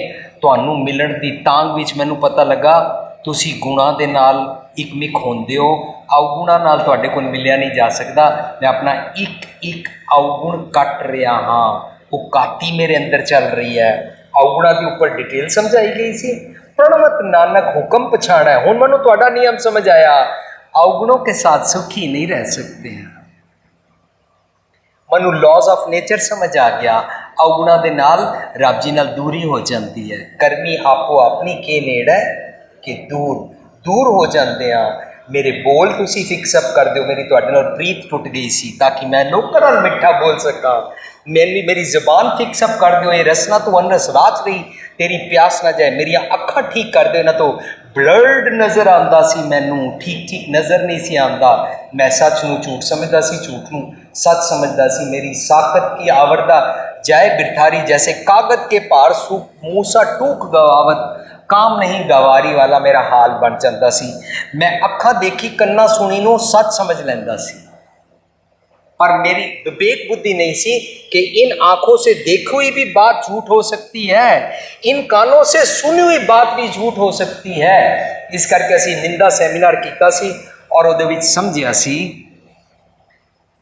तुहानू मिलण दी तांग विच मैनू पता लगा तुसी गुणा दे नाल इकमिक होंदे हो, अवगुणा नाल तुहाडे कोल मिलिया नहीं जा सकता। मैं अपना एक एक अवगुण कट रहा हाँ, वो काती मेरे अंदर चल रही है। अवगुणा के ऊपर डिटेल समझाई गई सी। प्रणवत नानक हुक्म पछाणा है। हुण मैनू तुहाडा नियम समझ आया, अवगुणों के साथ सुखी नहीं रह सकते हैं। मनु लॉज ऑफ नेचर समझ आ गया। अवगुणा दे नाल रब जी नाल दूरी हो जाती है। करमी आपो अपनी के नेड़े कि दूर दूर हो जाते हैं। मेरे बोल तुसी फिक्सअप कर दो। मेरी तुहाडे नाल प्रीत टुट गई सी ताकि मैं लोकां नाल मिठा बोल सका। मेरी जबान फिक्सअप कर दो। ये रसना तो अनरस रात रही, तेरी प्यास ना जाए। मेरी अखा ठीक कर दो, ना तो ब्लर्ड नज़र आंदा सी, मैनू ठीक ठीक नज़र नहीं सी आंदा। मैं सच नूं झूठ समझदा सी, झूठ नूं सच समझदा सी। मेरी साकत की आवरदा जाए बिरथारी, जैसे कागज के पार सूख मूसा टूक गवावत, काम नहीं गवारी वाला मेरा हाल बन जाता सी। मैं अखा देखी कन्ना सुनी नूं सच समझ लैंदा सी, पर मेरी विवेक बुद्धि नहीं सी कि इन आंखों से देखी हुई भी बात झूठ हो सकती है, इन कानों से सुनी हुई बात भी झूठ हो सकती है। इस करके असी निंदा सैमीनार कीता सी और उहदे विच समझिया सी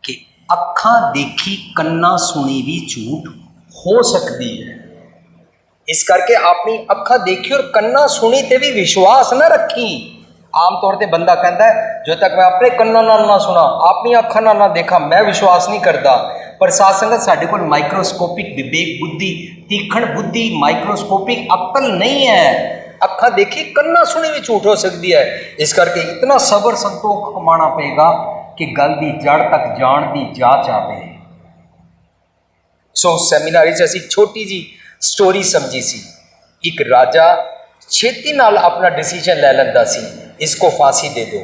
कि अखा देखी कन्ना सुनी भी झूठ हो सकती है। इस करके अपनी अखा देखी और कन्ना सुनी ते भी विश्वास न रखी। आम तौर पर बंदा कहता है जो तक मैं अपने कन्ना नाल ना सुना, अपनी अखा नाल ना देखा, मैं विश्वास नहीं करता। पर साथ संगत साढ़े को माइक्रोस्कोपिक विवेक बुद्धि, तीखण बुद्धि, माइक्रोस्कोपिक अक्ल नहीं है। अखा देखी कन्ना सुनी भी झूठ हो सकती है। इस करके इतना सबर संतोख कमाना पेगा कि गल की जड़ तक जान की जांच आवे। सो सैमीनार असी छोटी जी स्टोरी समझी सी। एक राजा छेती नाल अपना डिसीजन ले लेंदा सी, इसको फांसी दे दो,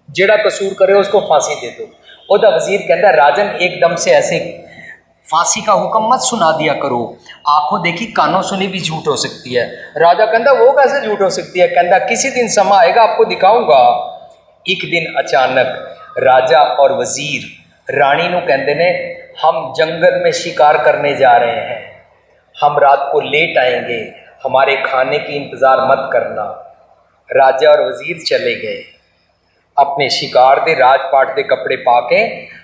जेड़ा कसूर करे उसको फांसी दे दो। ओदा वजीर कहता राजन एकदम से ऐसे फांसी का हुक्म मत सुना दिया करो, आंखों देखी कानों सुनी भी झूठ हो सकती है। राजा कहता वो कैसे झूठ हो सकती है? कहता किसी दिन समा आएगा आपको दिखाऊंगा। एक दिन अचानक राजा और वजीर रानी नूं कहते ने हम जंगल में शिकार करने जा रहे हैं, हम रात को लेट आएंगे, हमारे खाने की इंतज़ार मत करना। राजा और वजीर चले गए। अपने शिकार दे राजपाट के कपड़े पा के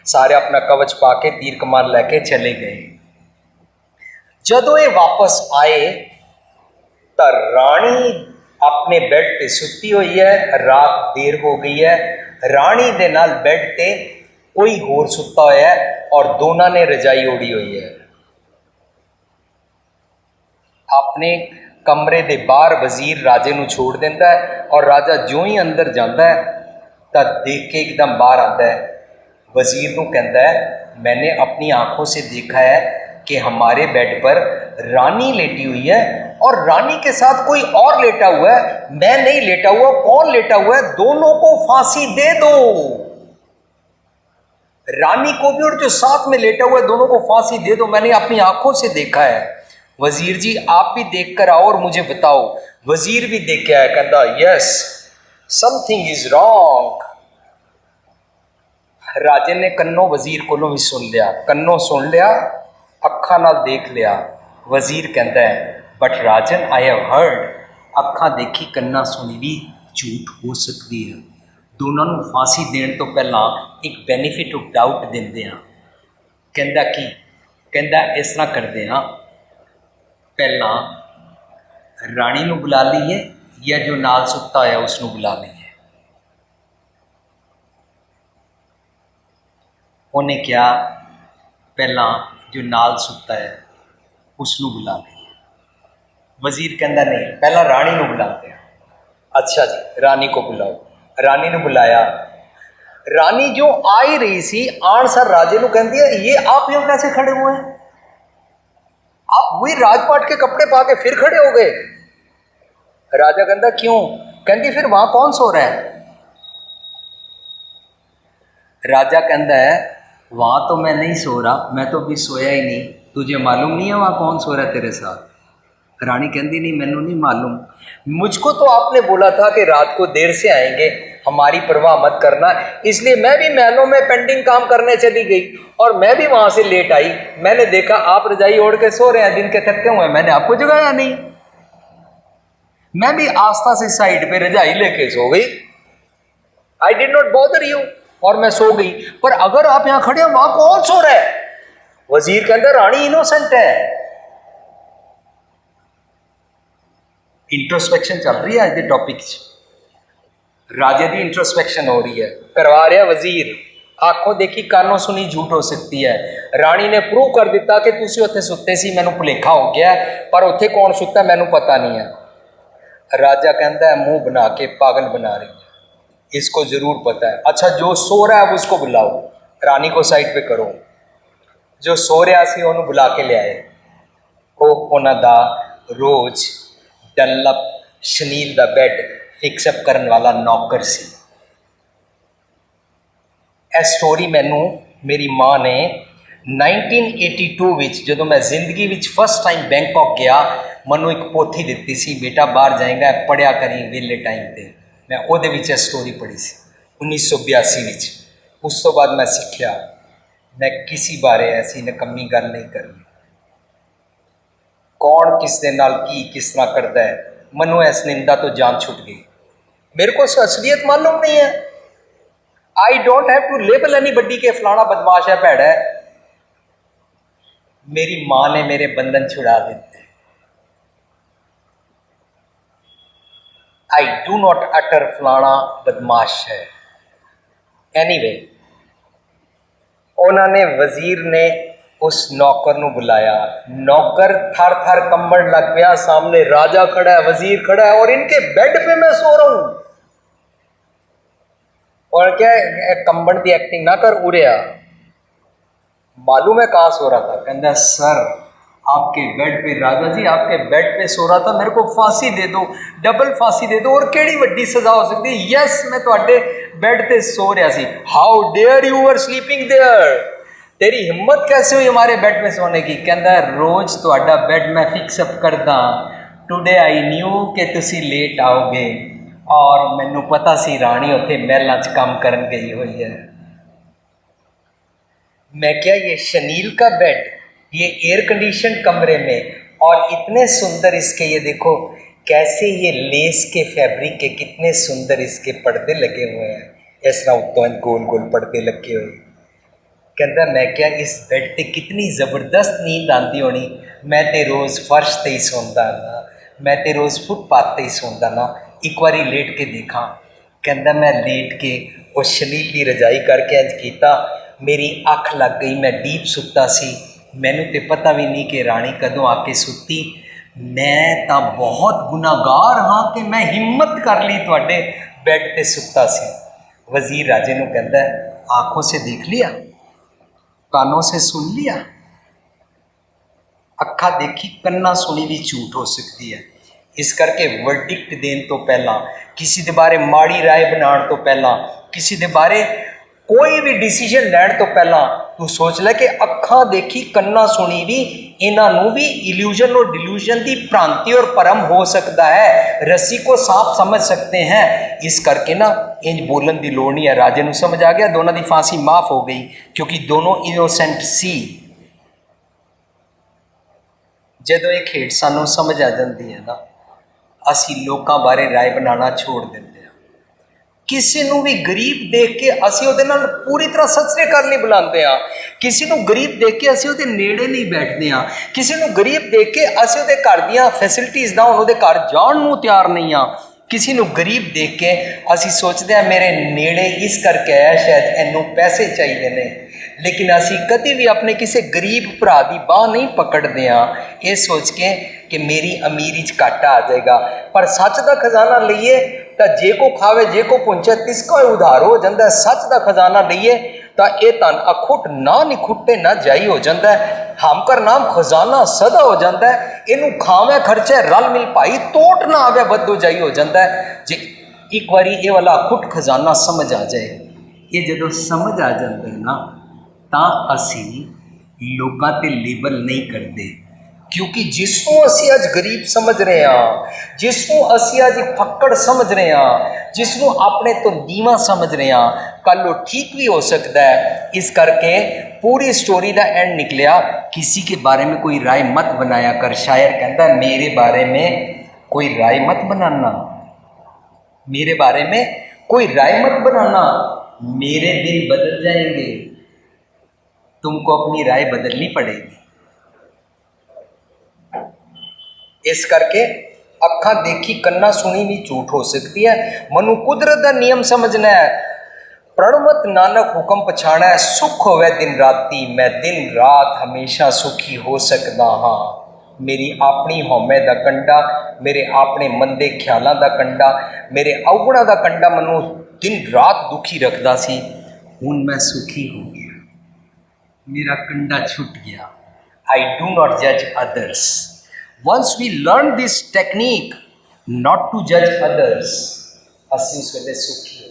सारे अपना कवच पा के तीर कमान लैके चले गए। जदों ये वापस आए तो रानी अपने बेड पे सुती हुई है, रात देर हो गई है। रानी दे नाल बेड पे कोई होर सुता हुआ है और दोनों ने रजाई ओढ़ी हुई है। अपने कमरे दे बाहर वजीर राजे नूं छोड़ देता है और राजा जो ही अंदर जाता है तो देख के एकदम बाहर आता है। वजीर नूं कहता है, मैंने अपनी आंखों से देखा है कि हमारे बेड पर रानी लेटी हुई है और रानी के साथ कोई और लेटा हुआ है। मैं नहीं लेटा हुआ, कौन लेटा हुआ है? दोनों को फांसी दे दो। रानी को भी और जो साथ में लेटा हुआ है दोनों को फांसी दे दो, मैंने अपनी आंखों से देखा है। वजीर जी आप भी देख कर आओ और मुझे बताओ। वजीर भी देख के आया, कहता यस समथिंग इज रॉन्ग। राजे ने कन्नों वजीर को भी सुन लिया, कन्नों सुन लिया, अखा नाल देख लिया। वजीर कहता है but Rajan I have heard, अखा देखी कन्ना सुनी भी झूठ हो सकती है। दोनों को फांसी देने तो पहला एक बेनीफिट ऑफ डाउट देंदे हैं। कहता की कहता इस तरह करते हैं, पहला रानी नूं बुला लीए या जो नाल सुता होया उसनूं बुला लीए। उन्हें क्या पहला जो नाल सुता है उसनूं बुला लीए। वजीर कहता नहीं पहला रानी नूं बुलाते हैं। अच्छा जी रानी को बुलाओ। रानी ने बुलाया। रानी जो आ ही रही सी आन सर राजे नूं कहती है ये आप यहाँ कैसे खड़े हुए हैं? आप वही राजपाट के कपड़े पा के फिर खड़े हो गए? राजा कहता क्यों? कहती फिर वहां कौन सो रहा है? राजा कहता है वहां तो मैं नहीं सो रहा, मैं तो अभी सोया ही नहीं। तुझे मालूम नहीं है वहां कौन सो रहा है तेरे साथ? रानी कहती नहीं मैनू नहीं मालूम, मुझको तो आपने बोला था कि रात को देर से आएंगे, हमारी परवाह मत करना, इसलिए मैं भी महलों में पेंटिंग काम करने चली गई और मैं भी वहां से लेट आई। मैंने देखा आप रजाई ओढ़ के सो रहे हैं, दिन के थके हुए, मैंने आपको जगाया नहीं। मैं भी आस्था से साइड पे रजाई लेके सो गई। I did not bother you, और मैं सो गई। पर अगर आप यहां खड़े हो वहां कौन सो रहा है? वजीर के अंदर रानी इनोसेंट है। इंट्रोस्पेक्शन चल रही है आज के टॉपिक। राजे की इंट्रोस्पेक्शन हो रही है, करवा रहा वजीर। आंखों देखी कानों सुनी झूठ हो सकती है। रानी ने प्रूव कर दिता कि तुसी उत्थे सुते सी, मैनू भुलेखा हो गया, पर उत्थे कौन सुता मैनू पता नहीं है। राजा कहता है मुंह बना के पागल बना रही है, इसको जरूर पता है। अच्छा जो सो रहा है उसको बुलाओ, रानी को साइड पे करो। जो सो रहा सी उन्होंने बुला के ले आए। उन्हों का रोज डनलप शनील का बैड फिक्सअप करने वाला नौकर सी। यह स्टोरी मैनू मेरी माँ ने 1982 विच जदों मैं जिंदगी विच फर्स्ट टाइम बैंकॉक गया, मनु एक पोथी दी सी, बेटा बाहर जाएगा पढ़िया करी वेले टाइम पे। मैं वो स्टोरी पढ़ी सी 1982 विच। उस तो बाद मैं सीखिया मैं किसी बारे ऐसी नकम्मी गल नहीं करनी। कौन किस दे नाल की किस तरह करता है, मनु इस निंदा तो जान छुट गई। मेरे को असलियत मालूम नहीं है। I don't have to label anybody के फलाना बदमाश है भैड़ा है। मेरी माँ ने मेरे बंधन छुड़ा देते। आई डू नॉट अटर फलाना बदमाश है। एनीवे उन्होंने वजीर ने उस नौकर नू बुलाया। नौकर थर थर कंबन लग गया, सामने राजा खड़ा है, वजीर खड़ा है और इनके बेड पे मैं सो रहा हूं। और क्या कंबन की एक्टिंग ना कर उड़िया, मालूम है कहाँ सो रहा था? कहता सर आपके बेड पे, राजा जी आपके बेड पे सो रहा था, मेरे को फांसी दे दो, डबल फांसी दे दो, और केड़ी वड्डी सजा हो सकती है? यस मैं तुहाडे बेड पे सो रहा सी। How dare you were sleeping there, तेरी हिम्मत कैसे हुई हमारे बेड पे सोने की? कहता रोज तुहाडा बेड मैं फिक्सअप करदा, टुडे आई न्यू कि तुसी लेट आओगे और मैनू पता सी रानी उत्थे महलों च काम करन गई हुई है। मैं क्या ये शनील का बेड, ये एयर कंडीशन कमरे में, और इतने सुंदर इसके, ये देखो कैसे ये लेस के फैब्रिक के कितने सुंदर इसके पर्दे लगे हुए हैं, इस तरह उत्तों गोल गोल पड़ते लगे हुए। कहता मैं क्या इस बेड ते कितनी ज़बरदस्त नींद आती होनी, मैं तो रोज़ फर्श ते ही सौंदा ना, मैं तो रोज़ फुटपाथ ते ही सौंदा ना, एक बारी लेट के देखा। कहता मैं लेट के उस शलीली रजाई करके इंज कीता, मेरी अख लग गई, मैं डीप सुत्ता सी, मैनू तो पता भी नहीं कि रानी कदों आके सुती। मैं तो बहुत गुनाहगार हाँ कि मैं हिम्मत कर ली तुहाडे बैड ते सुत्ता सी। वजीर राजे नूं कहंदा आँखों से देख लिया, कानों से सुन लिया। अखा देखी कन्ना सुनी भी झूठ हो सकती है, इस करके वर्डिक्ट देने तो पहला, किसी के बारे माड़ी राय बनाने तो पहला, किसी के बारे कोई भी डिसीजन लैण तो पहला तू सोच ले कि अखा देखी कन्ना सुनी भी, इन्हों भी इल्यूजन और डिल्यूजन की भ्रांति और भरम हो सकता है, रस्सी को साफ समझ सकते हैं। इस करके ना इंज बोलन की लोड़ नहीं है। राजे नूं समझ आ गया, दोनों की फांसी माफ़ हो गई क्योंकि दोनों इनोसेंट सी। जदों ये खेड सानू समझ आ जाती है ना, असी लोगों बारे राय बनाना छोड़ देंगे। किसी नूं भी गरीब देख के असी उहदे नाल पूरी तरह सत श्री अकाल नहीं बुलाते हाँ, किसी नूं गरीब देख के असी उहदे नेड़े नहीं बैठते हाँ, किसी नूं गरीब देख के असी उहदे घर दियां फैसिलिटीज़ ना उहदे घर जाण नूं तैयार नहीं हाँ, किसी नूं गरीब देख के असी सोचते हैं मेरे नेड़े इस करके आया शायद इनू पैसे चाहिए ने, लेकिन असी कभी भी अपने किसी गरीब भरा की बाह नहीं पकड़ते हाँ ये सोच के कि मेरी अमीरी च घाटा आ जाएगा। पर सच का खजाना लईए तो जे को खावे जे को पुंचे तिसका उधार हो जाता है। सच का खजाना लईए तो यह धन अखुट ना निखुटे ना जाई हो जाता है। हम कर नाम खजाना सदा हो जाता है, इनू खावे खर्चे रल मिल पाई तोट ना आवे बदो जाई हो जाता है। जे एक बारी ये वाला अखुट खजाना समझ आ जाए, ये जो समझ आ जाता है ना ਤਾਂ ਅਸੀਂ ਲੋਕਾਂ ਤੇ ਲੇਬਲ नहीं करते, क्योंकि जिसनों असी अज गरीब समझ रहे हाँ, जिसनों असी अज फक्कड़ समझ रहे हाँ, जिसनों अपने तो नीवा समझ रहे हाँ, कल वो ठीक भी हो सकता है। इस करके पूरी स्टोरी का एंड निकलिया किसी के बारे में कोई राय मत बनाया कर। शायर कहता है मेरे बारे में कोई राय मत बनाना, मेरे बारे में कोई राय मत बनाना, मेरे दिन बदल जाएंगे, तुमको अपनी राय बदलनी पड़ेगी। इस करके अखा देखी कन्ना सुनी भी झूठ हो सकती है। मनु कुदरत का नियम समझना है, प्रणवत नानक हुक्म पछाना है। सुख होवे दिन राती, मैं दिन रात हमेशा सुखी हो सकता हाँ। मेरी अपनी हौमे का कंडा, मेरे अपने मंदे ख्यालों का कंडा, मेरे अवगुणा का कंडा मनु दिन रात दुखी रखता सी। हुण मैं सुखी हो गया, मेरा कंडा छुट गया। आई डू नॉट जज others. Once we learn this technique not to जज अदर्स, असी उस वेले सुखी हो